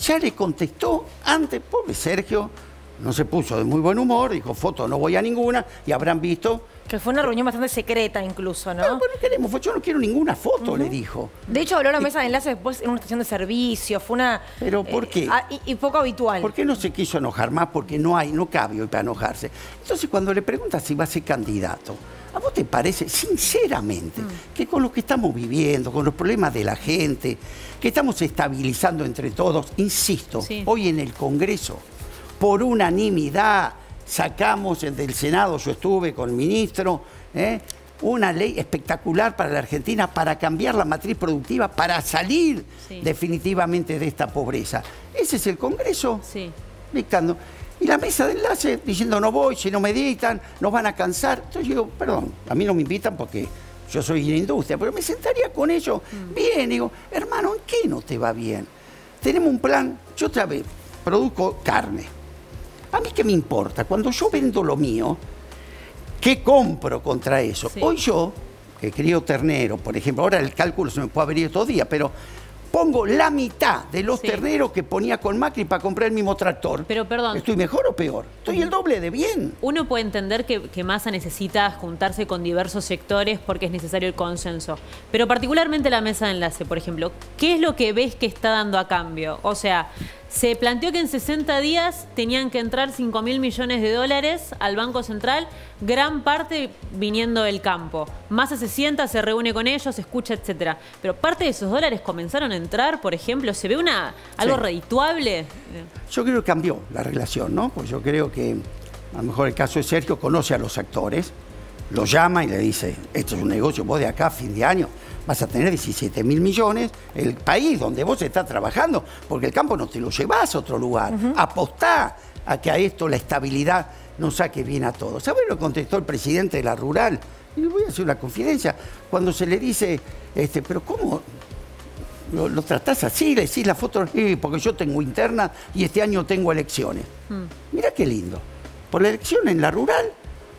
Ya le contestó antes, pobre Sergio, no se puso de muy buen humor, dijo, foto no voy a ninguna, y habrán visto... Que fue una reunión bastante secreta incluso, ¿no? Pero queremos, yo no quiero ninguna foto, le dijo. De hecho, habló a la mesa de enlace después en una estación de servicio, fue una... ¿Pero por qué? Y poco habitual. ¿Por qué no se quiso enojar más? Porque no cabe hoy para enojarse. Entonces, cuando le preguntas si va a ser candidato, ¿a vos te parece, sinceramente, que con lo que estamos viviendo, con los problemas de la gente, que estamos estabilizando entre todos, insisto, hoy en el Congreso, por unanimidad, sacamos del Senado, yo estuve con el ministro, una ley espectacular para la Argentina para cambiar la matriz productiva, para salir definitivamente de esta pobreza. Ese es el Congreso dictando. Y la mesa de enlace diciendo no voy, si no me dictan, nos van a cansar. Entonces yo digo, perdón, a mí no me invitan porque yo soy de industria, pero me sentaría con ellos bien. Digo, hermano, ¿en qué no te va bien? Tenemos un plan, yo otra vez produzco carne. ¿A mí qué me importa? Cuando yo vendo lo mío, ¿qué compro contra eso? Hoy yo, que crío ternero, por ejemplo, ahora el cálculo se me puede abrir estos días, pero pongo la mitad de los terneros que ponía con Macri para comprar el mismo tractor. Pero perdón. ¿Estoy mejor o peor? Estoy el doble de bien. Uno puede entender que Massa necesita juntarse con diversos sectores porque es necesario el consenso. Pero particularmente la mesa de enlace, por ejemplo, ¿qué es lo que ves que está dando a cambio? O sea, se planteó que en 60 días tenían que entrar 5.000 millones de dólares al Banco Central, gran parte viniendo del campo. Massa se sienta, se reúne con ellos, escucha, etcétera. Pero parte de esos dólares comenzaron a entrar, por ejemplo, ¿se ve algo redituable? Yo creo que cambió la relación, ¿no? Pues yo creo que, a lo mejor el caso de Sergio, conoce a los actores, los llama y le dice, esto es un negocio, vos de acá a fin de año vas a tener 17.000 millones, el país donde vos estás trabajando, porque el campo no te lo llevas a otro lugar. Apostá a que a esto la estabilidad nos saque bien a todos. ¿Sabés lo que contestó el presidente de la Rural? Y le voy a hacer una confidencia. Cuando se le dice, pero ¿cómo lo tratás así? Le decís la foto, porque yo tengo interna y este año tengo elecciones. Mirá qué lindo. Por la elección en la Rural,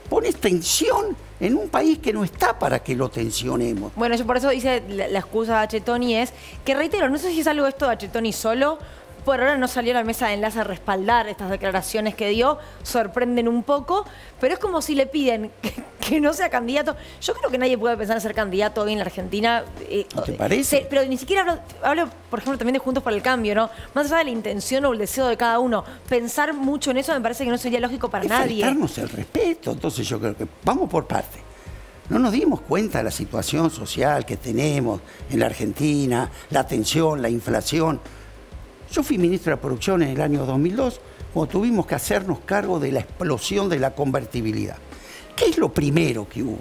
pones tensión en un país que no está para que lo tensionemos. Bueno, yo por eso dice la excusa de Achetoni es que, reitero, no sé si es algo esto de Achetoni solo, por ahora no salió a la mesa de enlace a respaldar estas declaraciones que dio, sorprenden un poco, pero es como si le piden que no sea candidato. Yo creo que nadie puede pensar en ser candidato hoy en la Argentina. ¿No te parece? Pero ni siquiera hablo, por ejemplo, también de Juntos por el Cambio, ¿no? Más allá de la intención o el deseo de cada uno, pensar mucho en eso me parece que no sería lógico para nadie. Faltarnos el respeto, entonces yo creo que vamos por parte. No nos dimos cuenta de la situación social que tenemos en la Argentina, la tensión, la inflación. Yo fui ministro de Producción en el año 2002, cuando tuvimos que hacernos cargo de la explosión de la convertibilidad. ¿Qué es lo primero que hubo?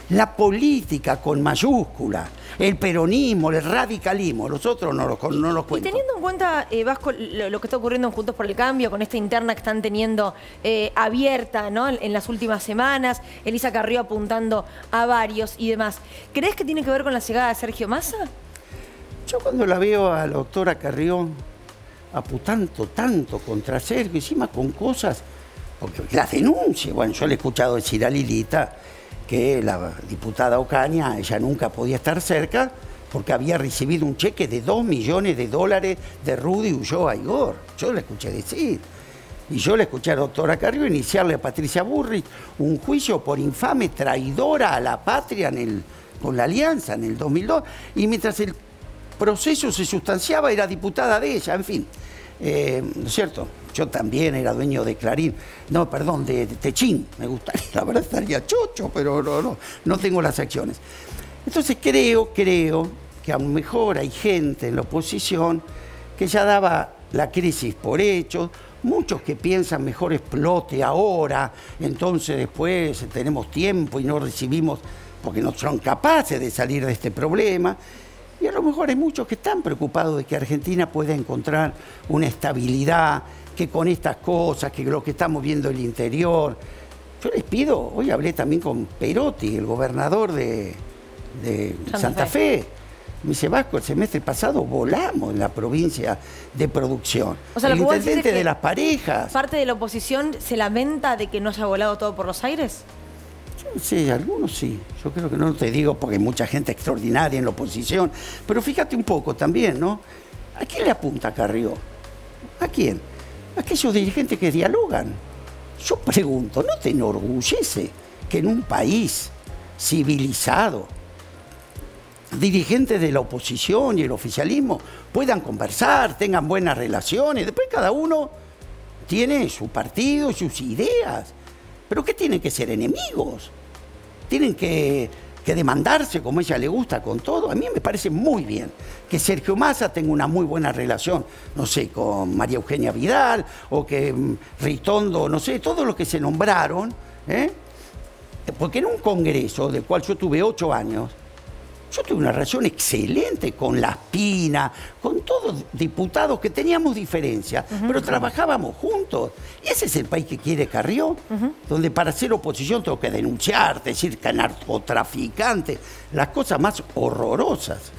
La política con mayúscula, el peronismo, el radicalismo, los otros no los cuento. Y teniendo en cuenta, Vasco, lo que está ocurriendo en Juntos por el Cambio, con esta interna que están teniendo abierta, ¿no? En las últimas semanas, Elisa Carrió apuntando a varios y demás, ¿crees que tiene que ver con la llegada de Sergio Massa? Yo cuando la veo a la doctora Carrió apuntando tanto contra Sergio, encima con cosas, porque las denuncias, bueno, yo le he escuchado decir a Lilita que la diputada Ocaña, ella nunca podía estar cerca porque había recibido un cheque de 2 millones de dólares de Rudy Ulloa Igor. Yo le escuché decir. Y yo le escuché a la doctora Carrió iniciarle a Patricia Burrich un juicio por infame traidora a la patria con la Alianza en el 2002. Y mientras el proceso se sustanciaba, era diputada de ella, en fin. ¿No es cierto? Yo también era dueño de Clarín, no, perdón, de Techín, me gustaría, la verdad estaría chocho, pero no tengo las acciones. Entonces creo que a lo mejor hay gente en la oposición que ya daba la crisis por hecho, muchos que piensan mejor explote ahora, entonces después tenemos tiempo y no recibimos, porque no son capaces de salir de este problema. Y a lo mejor hay muchos que están preocupados de que Argentina pueda encontrar una estabilidad, que con estas cosas, que lo que estamos viendo en el interior. Yo les pido, hoy hablé también con Perotti, el gobernador de Santa Fe. Me dice, Vasco, el semestre pasado volamos en la provincia de producción. O sea, el lo que intendente de las parejas. ¿Parte de la oposición se lamenta de que no haya volado todo por los aires? Sí, algunos sí. Yo creo que no te digo porque hay mucha gente extraordinaria en la oposición. Pero fíjate un poco también, ¿no? ¿A quién le apunta Carrió? ¿A quién? A aquellos dirigentes que dialogan. Yo pregunto, ¿no te enorgullece que en un país civilizado dirigentes de la oposición y el oficialismo puedan conversar, tengan buenas relaciones? Después cada uno tiene su partido, sus ideas. ¿Pero qué tienen que ser enemigos? ¿Tienen que demandarse como a ella le gusta con todo? A mí me parece muy bien que Sergio Massa tenga una muy buena relación, no sé, con María Eugenia Vidal, o que Ritondo, no sé, todos los que se nombraron, porque en un congreso del cual yo tuve 8 años, yo tuve una relación excelente con Las Pinas, con todos diputados que teníamos diferencias, pero trabajábamos juntos. Y ese es el país que quiere Carrió, donde para hacer oposición tengo que denunciar, decir que narcotraficante, las cosas más horrorosas.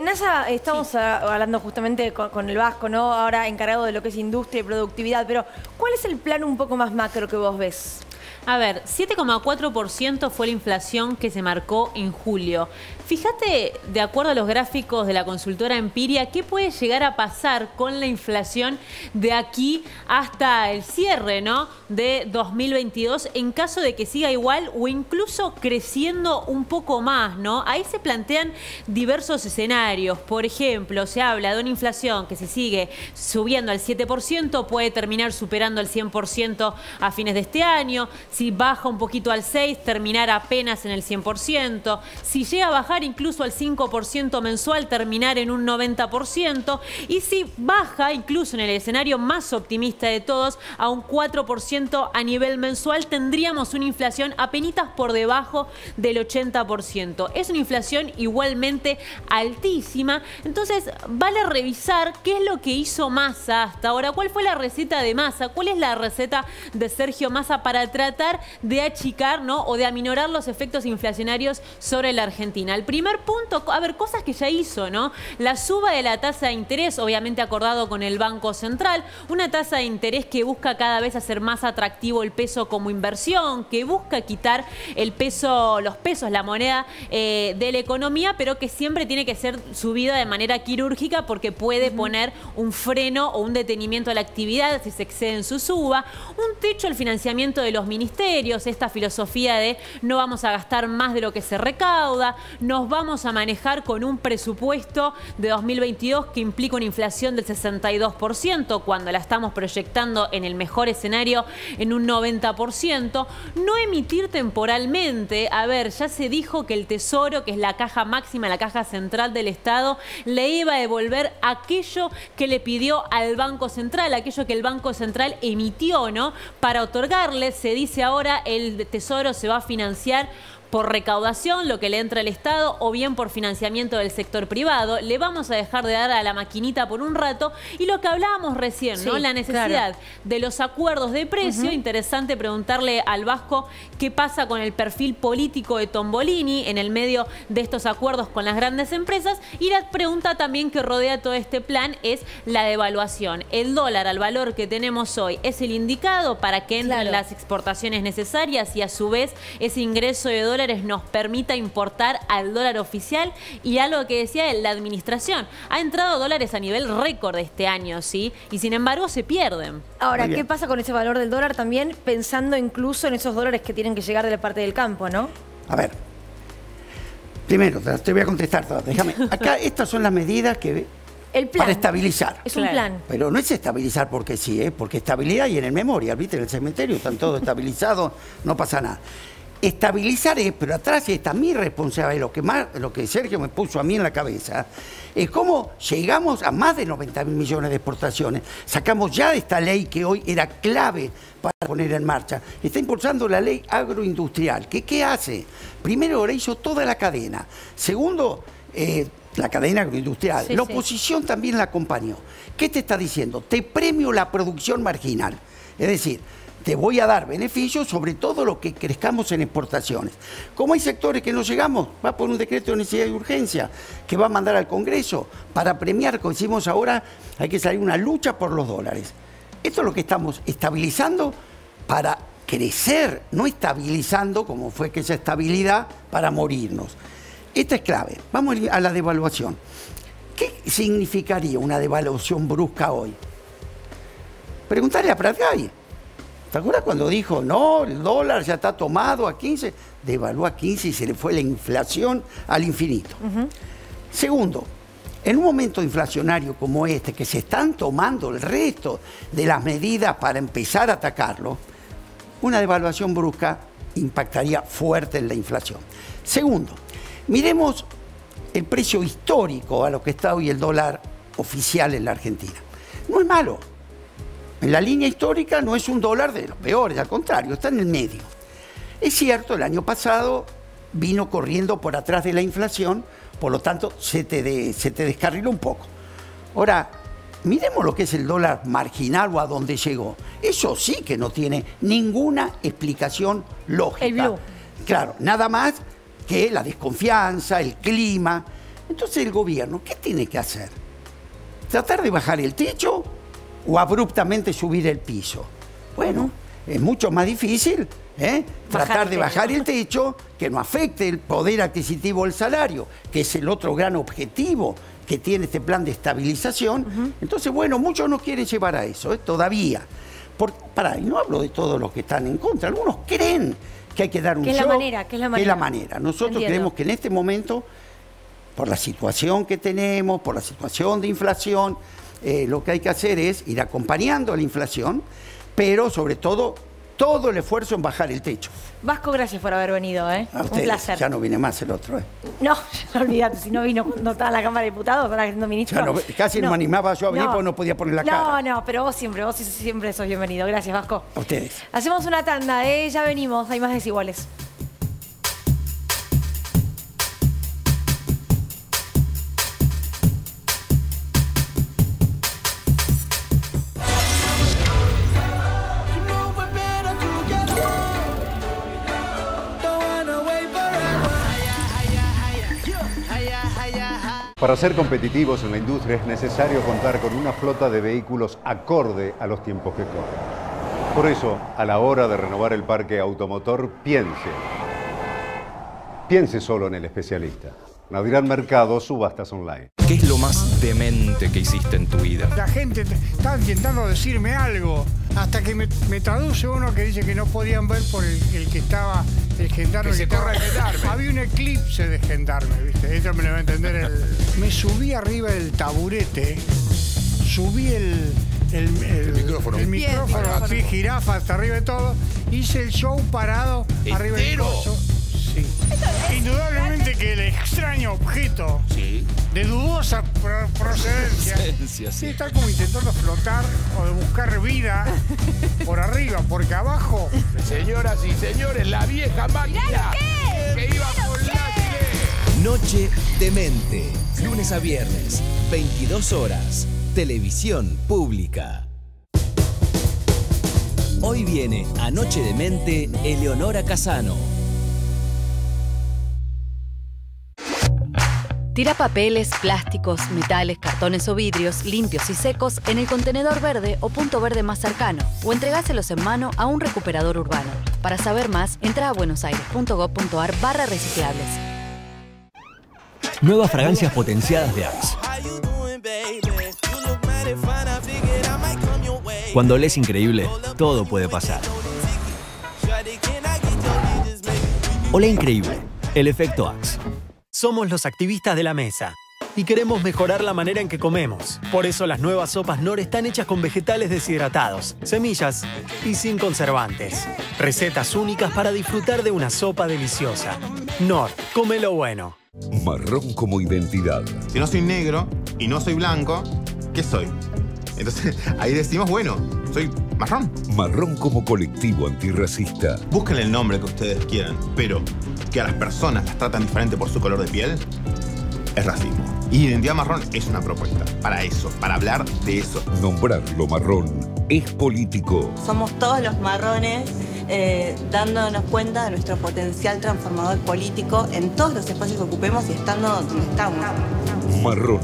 Nasa, estamos hablando justamente con el Vasco, ¿no? Ahora encargado de lo que es industria y productividad, pero ¿cuál es el plan un poco más macro que vos ves? A ver, 7,4% fue la inflación que se marcó en julio. Fíjate, de acuerdo a los gráficos de la consultora Empiria, qué puede llegar a pasar con la inflación de aquí hasta el cierre, ¿no?, de 2022 en caso de que siga igual o incluso creciendo un poco más, ¿no? Ahí se plantean diversos escenarios. Por ejemplo, se habla de una inflación que si sigue subiendo al 7% puede terminar superando el 100% a fines de este año. Si baja un poquito al 6%, terminar apenas en el 100%. Si llega a bajar incluso al 5% mensual, terminar en un 90%. Y si baja, incluso en el escenario más optimista de todos, a un 4% a nivel mensual, tendríamos una inflación apenitas por debajo del 80%. Es una inflación igualmente altísima. Entonces, vale revisar qué es lo que hizo Massa hasta ahora. ¿Cuál fue la receta de Massa? ¿Cuál es la receta de Sergio Massa para tratar de achicar, ¿no?, o de aminorar los efectos inflacionarios sobre la Argentina? El primer punto, a ver, cosas que ya hizo, ¿no? La suba de la tasa de interés, obviamente acordado con el Banco Central, una tasa de interés que busca cada vez hacer más atractivo el peso como inversión, que busca quitar el peso, los pesos, la moneda de la economía, pero que siempre tiene que ser subida de manera quirúrgica porque puede poner un freno o un detenimiento a la actividad si se excede en su suba. Un techo al financiamiento de los ministerios, esta filosofía de no vamos a gastar más de lo que se recauda, nos vamos a manejar con un presupuesto de 2022 que implica una inflación del 62% cuando la estamos proyectando en el mejor escenario en un 90%. No emitir temporalmente. A ver, ya se dijo que el Tesoro, que es la caja máxima, la caja central del Estado, le iba a devolver aquello que le pidió al Banco Central, aquello que el Banco Central emitió, ¿no?, para otorgarle. Se dice ahora el Tesoro se va a financiar por recaudación, lo que le entra al Estado, o bien por financiamiento del sector privado. Le vamos a dejar de dar a la maquinita por un rato. Y lo que hablábamos recién, ¿no?, la necesidad de los acuerdos de precio. Interesante preguntarle al Vasco qué pasa con el perfil político de Tombolini en el medio de estos acuerdos con las grandes empresas. Y la pregunta también que rodea todo este plan es la devaluación. ¿El dólar al valor que tenemos hoy es el indicado para que entren las exportaciones necesarias y a su vez ese ingreso de dólares nos permita importar al dólar oficial? Y algo que decía la administración, ha entrado dólares a nivel récord este año, ¿sí? Y sin embargo se pierden. Ahora, ¿qué pasa con ese valor del dólar también, pensando incluso en esos dólares que tienen que llegar de la parte del campo, ¿no? A ver, primero te voy a contestar todas. Déjame. Acá estas son las medidas que el plan. Para estabilizar. Es un plan. Pero no es estabilizar porque sí, porque estabilidad y en el Memorial, ¿viste? En el cementerio están todos estabilizados, no pasa nada. Estabilizar es, pero atrás está mi responsabilidad, lo que Sergio me puso a mí en la cabeza, es cómo llegamos a más de 90.000 millones de exportaciones. Sacamos ya de esta ley que hoy era clave para poner en marcha. Está impulsando la ley agroindustrial. ¿Qué hace? Primero, ahora hizo toda la cadena. Segundo, la cadena agroindustrial. Sí, La sí. oposición también la acompañó. ¿Qué te está diciendo? Te premio la producción marginal. Es decir, te voy a dar beneficios sobre todo lo que crezcamos en exportaciones. Como hay sectores que no llegamos, va por un decreto de necesidad y urgencia que va a mandar al Congreso para premiar, como decimos ahora, hay que salir una lucha por los dólares. Esto es lo que estamos estabilizando para crecer, no estabilizando como fue que esa estabilidad para morirnos. Esta es clave. Vamos a la devaluación. ¿Qué significaría una devaluación brusca hoy? Preguntarle a Pratgay. ¿Te acuerdas cuando dijo, no, el dólar ya está tomado a 15? Devaluó a 15 y se le fue la inflación al infinito. Segundo, en un momento inflacionario como este, que se están tomando el resto de las medidas para empezar a atacarlo, una devaluación brusca impactaría fuerte en la inflación. Segundo, miremos el precio histórico a lo que está hoy el dólar oficial en la Argentina. No es malo. En la línea histórica no es un dólar de los peores, al contrario, está en el medio. Es cierto, el año pasado vino corriendo por atrás de la inflación, por lo tanto se te descarriló un poco. Ahora, miremos lo que es el dólar marginal o a dónde llegó. Eso sí que no tiene ninguna explicación lógica. El blue. Claro, nada más que la desconfianza, el clima. Entonces el gobierno, ¿qué tiene que hacer? ¿Tratar de bajar el techo o abruptamente subir el piso? Bueno, es mucho más difícil tratar de bajar el techo, que no afecte el poder adquisitivo del salario, que es el otro gran objetivo que tiene este plan de estabilización. Entonces, bueno, muchos no quieren llevar a eso, todavía. Y no hablo de todos los que están en contra, algunos creen que hay que dar un show. ¿Qué es la manera? Nosotros creemos que en este momento, por la situación que tenemos, por la situación de inflación, lo que hay que hacer es ir acompañando a la inflación, pero sobre todo el esfuerzo en bajar el techo. Vasco, gracias por haber venido, A ustedes, un placer. ya no viene más el otro. No, olvídate, si no vino cuando estaba en la Cámara de Diputados, ahora siendo ministro. Casi no me animaba yo a venir porque no podía poner la cara. No, pero vos siempre sos bienvenido. Gracias, Vasco. A ustedes. Hacemos una tanda, ya venimos, hay más desiguales. Para ser competitivos en la industria es necesario contar con una flota de vehículos acorde a los tiempos que corren. Por eso, a la hora de renovar el parque automotor, piense solo en el especialista. Nadirán Mercado, subastas online. ¿Qué es lo más demente que hiciste en tu vida? La gente está intentando decirme algo, hasta que me traduce uno que dice que no podían ver por el que estaba, el gendarme. Que se corra el gendarme. Había un eclipse de gendarme, ¿viste? Eso me lo va a entender. Me subí arriba del taburete, subí el micrófono, a pie jirafa hasta arriba de todo, hice el show parado arriba del coso. Sí. Indudablemente que el extraño objeto de dudosa procedencia está como intentando flotar o de buscar vida por arriba, porque abajo... Señoras y señores, la vieja máquina que iba por la Noche Demente, lunes a viernes, 22 horas, televisión pública. Hoy viene a Noche Demente Eleonora Casano. Tira papeles, plásticos, metales, cartones o vidrios limpios y secos en el contenedor verde o punto verde más cercano o entregáselos en mano a un recuperador urbano. Para saber más, entra a buenosaires.gov.ar/reciclables. Nuevas fragancias potenciadas de Axe. Cuando lees increíble, todo puede pasar. Hola increíble, el efecto Axe. Somos los activistas de la mesa y queremos mejorar la manera en que comemos. Por eso las nuevas sopas Knorr están hechas con vegetales deshidratados, semillas y sin conservantes. Recetas únicas para disfrutar de una sopa deliciosa. Knorr, come lo bueno. Marrón como identidad. Si no soy negro y no soy blanco, ¿qué soy? Entonces ahí decimos, bueno, soy marrón. Marrón como colectivo antirracista. Búsquenle el nombre que ustedes quieran, pero que a las personas las tratan diferente por su color de piel, es racismo. Y identidad marrón es una propuesta para eso, para hablar de eso. Nombrar lo marrón es político. Somos todos los marrones dándonos cuenta de nuestro potencial transformador político en todos los espacios que ocupemos y estando donde estamos. Marrón.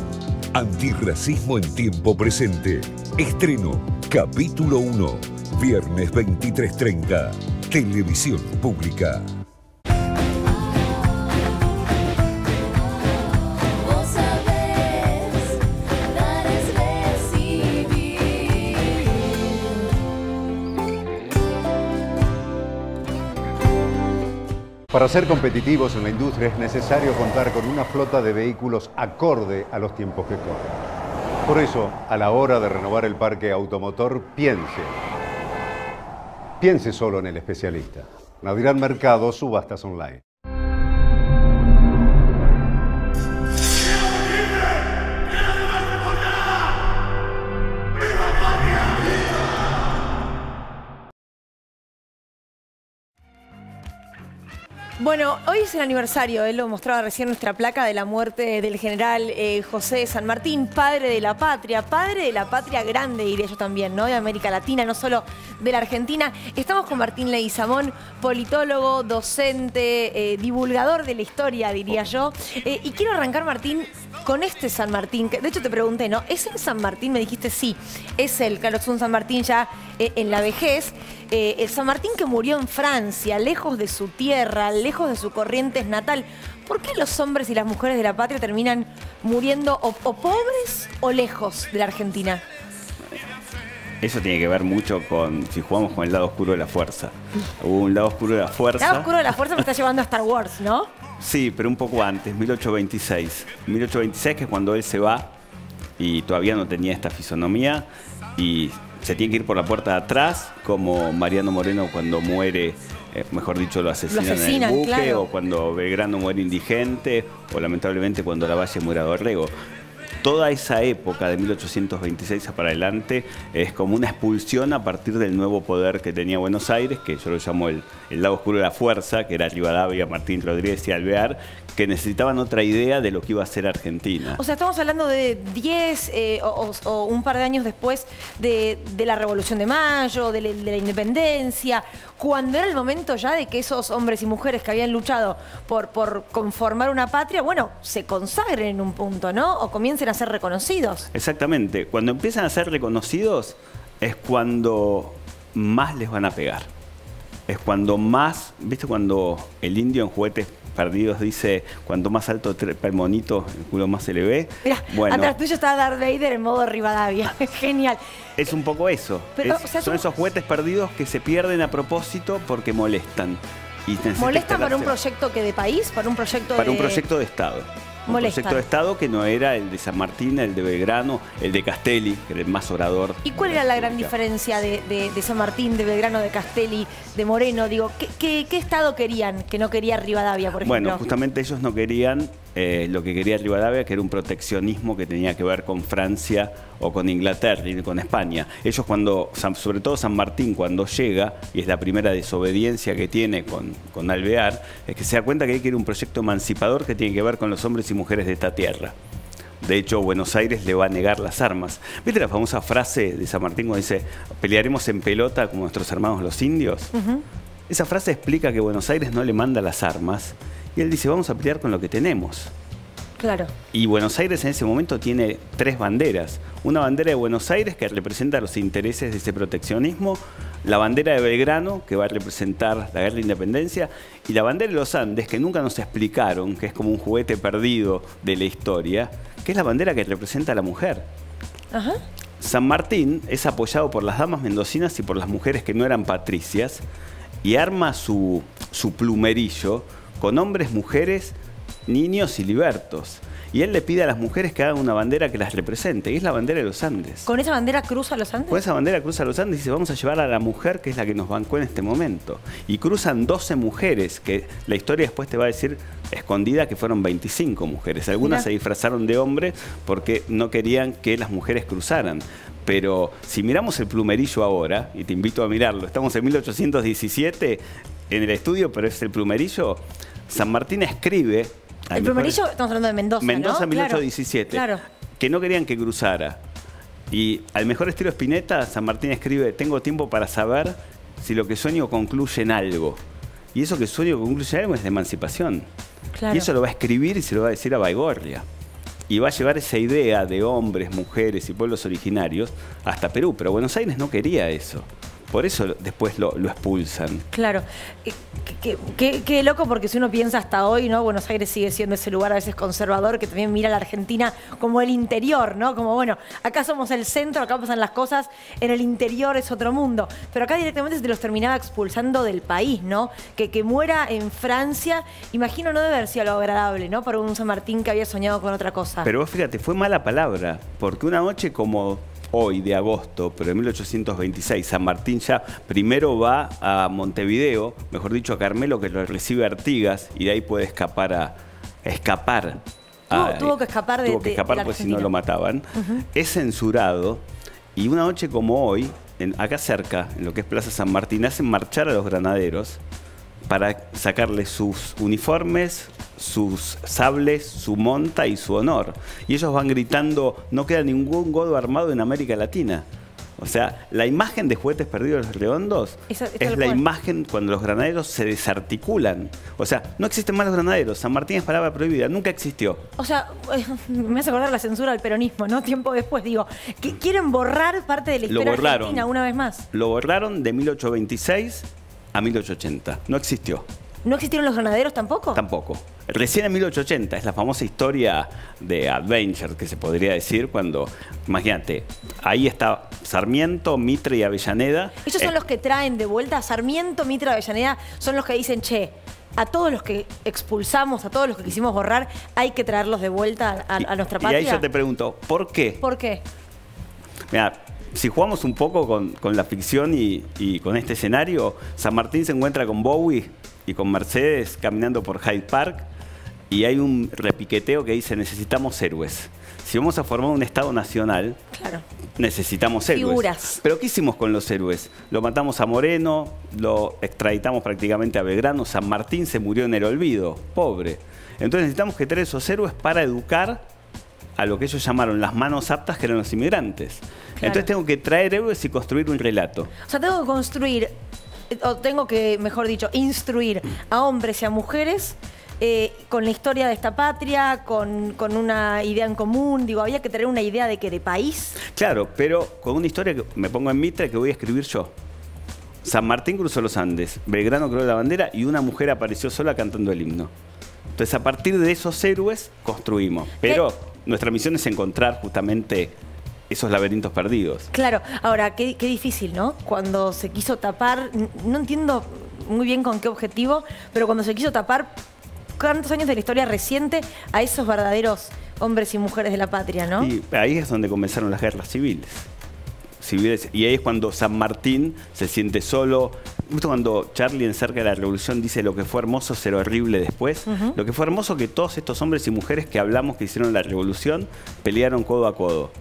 Antirracismo en tiempo presente. Estreno. Capítulo 1. Viernes 23:30. Televisión Pública. Para ser competitivos en la industria es necesario contar con una flota de vehículos acorde a los tiempos que corren. Por eso, a la hora de renovar el parque automotor, piense solo en el especialista. Nadirán Mercado, subastas online. Bueno, hoy es el aniversario, lo mostraba recién nuestra placa de la muerte del general José de San Martín, padre de la patria grande, diría yo también, ¿no? De América Latina, no solo de la Argentina. Estamos con Martín Leguizamón, politólogo, docente, divulgador de la historia, diría yo. Y quiero arrancar, Martín, con este San Martín, que de hecho te pregunté, ¿no? ¿Es el San Martín? Me dijiste sí, es él, claro, es un San Martín ya en la vejez. El San Martín que murió en Francia, lejos de su tierra, lejos de su corriente natal. ¿Por qué los hombres y las mujeres de la patria terminan muriendo o pobres o lejos de la Argentina? Eso tiene que ver mucho con si jugamos con el lado oscuro de la fuerza. Hubo un lado oscuro de la fuerza. El lado oscuro de la fuerza me está llevando a Star Wars, ¿no? Sí, pero un poco antes, 1826. 1826, que es cuando él se va y todavía no tenía esta fisonomía y se tiene que ir por la puerta de atrás, como Mariano Moreno cuando muere, mejor dicho, lo asesinan en el buque, claro. O cuando Belgrano muere indigente, o lamentablemente cuando Lavalle muere a Dorrego. Toda esa época de 1826 para adelante es como una expulsión a partir del nuevo poder que tenía Buenos Aires, que yo lo llamo el lado oscuro de la fuerza, que era Rivadavia, Martín Rodríguez y Alvear, que necesitaban otra idea de lo que iba a ser Argentina. O sea, estamos hablando de 10 o un par de años después de la Revolución de Mayo, de la Independencia, cuando era el momento ya de que esos hombres y mujeres que habían luchado por conformar una patria, bueno, se consagren en un punto, ¿no? O comiencen a ser reconocidos. Exactamente. Cuando empiezan a ser reconocidos es cuando más les van a pegar. Es cuando más, ¿viste? Cuando el indio en Juguetes Perdidos dice, cuanto más alto trepa el monito, el culo más se le ve. Mirá, bueno, atrás tuyo está Darth Vader en modo Rivadavia. Genial. Es un poco eso. Pero, o sea, son esos juguetes perdidos que se pierden a propósito porque molestan. Y ¿molestan para un proyecto que de país? ¿Para un proyecto para un proyecto de Estado. Un proyecto de Estado que no era el de San Martín, el de Belgrano, el de Castelli, que era el más orador. ¿Y cuál era la gran diferencia de San Martín, de Belgrano, de Castelli, de Moreno? Digo, ¿qué Estado querían que no quería Rivadavia, por ejemplo? Bueno, justamente ellos no querían lo que quería Rivadavia, que era un proteccionismo que tenía que ver con Francia o con Inglaterra y con España. Ellos cuando, sobre todo San Martín, cuando llega, y es la primera desobediencia que tiene con Alvear, es que se da cuenta que hay que ir a un proyecto emancipador que tiene que ver con los hombres y mujeres de esta tierra. De hecho, Buenos Aires le va a negar las armas. ¿Viste la famosa frase de San Martín cuando dice, pelearemos en pelota como nuestros hermanos los indios? Esa frase explica que Buenos Aires no le manda las armas y él dice, vamos a pelear con lo que tenemos. Claro. Y Buenos Aires en ese momento tiene 3 banderas. Una bandera de Buenos Aires que representa los intereses de ese proteccionismo, la bandera de Belgrano que va a representar la guerra de independencia y la bandera de los Andes que nunca nos explicaron, que es como un juguete perdido de la historia, que es la bandera que representa a la mujer. Ajá. San Martín es apoyado por las damas mendocinas y por las mujeres que no eran patricias y arma su plumerillo con hombres, mujeres, niños y libertos. Y él le pide a las mujeres que hagan una bandera que las represente, y es la bandera de los Andes. ¿Con esa bandera cruza los Andes? Con esa bandera cruza los Andes y dice, vamos a llevar a la mujer que es la que nos bancó en este momento. Y cruzan 12 mujeres, que la historia después te va a decir, escondida, que fueron 25 mujeres. Algunas se disfrazaron de hombres porque no querían que las mujeres cruzaran. Pero si miramos el plumerillo ahora, y te invito a mirarlo, estamos en 1817 en el estudio, pero es el plumerillo, San Martín escribe El Plumerillo, estamos hablando de Mendoza, Mendoza, ¿no? 1817. Claro. Que no querían que cruzara. Y al mejor estilo Spinetta, San Martín escribe: tengo tiempo para saber si lo que sueño concluye en algo. Y eso que sueño concluye en algo es de emancipación. Claro. Y eso lo va a escribir y se lo va a decir a Baigorria. Y va a llevar esa idea de hombres, mujeres y pueblos originarios hasta Perú. Pero Buenos Aires no quería eso. Por eso después lo expulsan. Claro. Qué loco, porque si uno piensa hasta hoy, ¿no? Buenos Aires sigue siendo ese lugar a veces conservador que también mira a la Argentina como el interior, ¿no? Como, bueno, acá somos el centro, acá pasan las cosas, en el interior es otro mundo. Pero acá directamente se te los terminaba expulsando del país, ¿no? Que muera en Francia, imagino no debe haber sido algo agradable, ¿no? Para un San Martín que había soñado con otra cosa. Pero vos fíjate, fue mala palabra, porque una noche como hoy de agosto, pero en 1826, San Martín ya primero va a Montevideo, mejor dicho a Carmelo, que lo recibe Artigas, y de ahí puede escapar. Tuvo que escapar de porque si no lo mataban. Es censurado, y una noche como hoy, acá cerca, en lo que es Plaza San Martín, hacen marchar a los granaderos para sacarle sus uniformes, sus sables, su monta y su honor. Y ellos van gritando: no queda ningún godo armado en América Latina. O sea, la imagen de Juguetes Perdidos de los Redondos es la imagen cuando los granaderos se desarticulan. O sea, no existen más los granaderos. San Martín es palabra prohibida, nunca existió. O sea, me hace acordar la censura del peronismo, ¿no? Tiempo después, digo, que quieren borrar parte de la historia argentina una vez más. Lo borraron de 1826 a 1880. No existió. ¿No existieron los granaderos tampoco? Tampoco. Recién en 1880 es la famosa historia de Adventure, que se podría decir, cuando, imagínate, ahí está Sarmiento, Mitre y Avellaneda. Ellos son los que traen de vuelta, Sarmiento, Mitre y Avellaneda, son los que dicen: che, a todos los que expulsamos, a todos los que quisimos borrar, hay que traerlos de vuelta a nuestra patria. Y ahí yo te pregunto, ¿por qué? ¿Por qué? Mira, si jugamos un poco con la ficción y con este escenario, San Martín se encuentra con Bowie y con Mercedes caminando por Hyde Park, y hay un repiqueteo que dice: necesitamos héroes. Si vamos a formar un Estado nacional, claro, necesitamos héroes. Figuras. Pero ¿qué hicimos con los héroes? Lo matamos a Moreno, lo extraditamos prácticamente a Belgrano. San Martín se murió en el olvido, pobre. Entonces necesitamos que tener esos héroes para educar a lo que ellos llamaron las manos aptas, que eran los inmigrantes. Claro. Entonces tengo que traer héroes y construir un relato. O sea, tengo que construir, o tengo que, mejor dicho, instruir a hombres y a mujeres con la historia de esta patria, con una idea en común. Digo, había que tener una idea de país. Claro, pero con una historia que me pongo en Mitre, que voy a escribir yo. San Martín cruzó los Andes, Belgrano creó la bandera y una mujer apareció sola cantando el himno. Entonces, a partir de esos héroes construimos. Pero nuestra misión es encontrar justamente esos laberintos perdidos. Claro. Ahora, qué difícil, ¿no? Cuando se quiso tapar, no entiendo muy bien con qué objetivo, pero cuando se quiso tapar tantos años de la historia reciente a esos verdaderos hombres y mujeres de la patria, ¿no? Y ahí es donde comenzaron las guerras civiles. Y ahí es cuando San Martín se siente solo. Justo cuando Charlie en Cerca de la Revolución dice: lo que fue hermoso será horrible después. Lo que fue hermoso que todos estos hombres y mujeres que hablamos que hicieron la revolución pelearon codo a codo.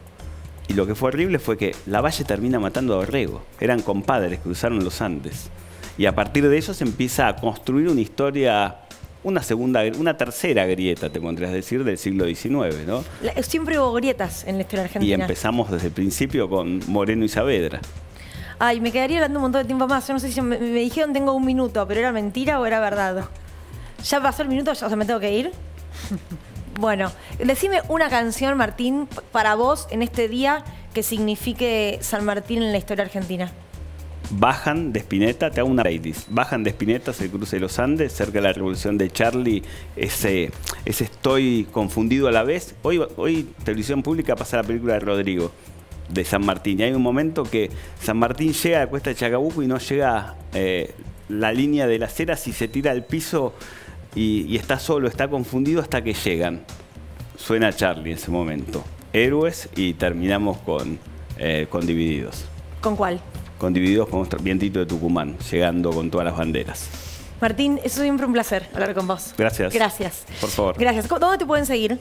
Y lo que fue horrible fue que Lavalle termina matando a Dorrego. Eran compadres, cruzaron los Andes. Y a partir de eso se empieza a construir una historia, una tercera grieta, te podrías decir, del siglo XIX, ¿no? Siempre hubo grietas en la historia argentina. Y empezamos desde el principio con Moreno y Saavedra. Ay, me quedaría hablando un montón de tiempo más. Yo no sé si me dijeron tengo un minuto, pero ¿era mentira o era verdad? ¿Ya pasó el minuto? O sea, ¿me tengo que ir? Bueno, decime una canción, Martín, para vos en este día que signifique San Martín en la historia argentina. Bajan de Spinetta, te hago una playlist. Bajan de Spinetta, el cruce de los Andes, cerca de la revolución de Charlie, ese estoy confundido a la vez. Hoy Televisión Pública pasa la película de Rodrigo, de San Martín. Y hay un momento que San Martín llega a la cuesta de Chacabuco y no llega la línea de las eras y se tira al piso y está solo, está confundido hasta que llegan. Suena Charlie en ese momento. Héroes, y terminamos con Divididos. ¿Con cuál? Con Divididos, con nuestro vientito de Tucumán, llegando con todas las banderas. Martín, es siempre un placer hablar con vos. Gracias. Gracias. Por favor. Gracias. ¿Dónde te pueden seguir?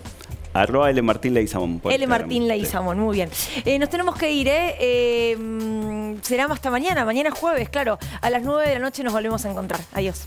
@LMartinLeguizamón. LMartinLeguizamón, muy bien. Nos tenemos que ir, será hasta mañana. Mañana es jueves, claro. A las 9 de la noche nos volvemos a encontrar. Adiós.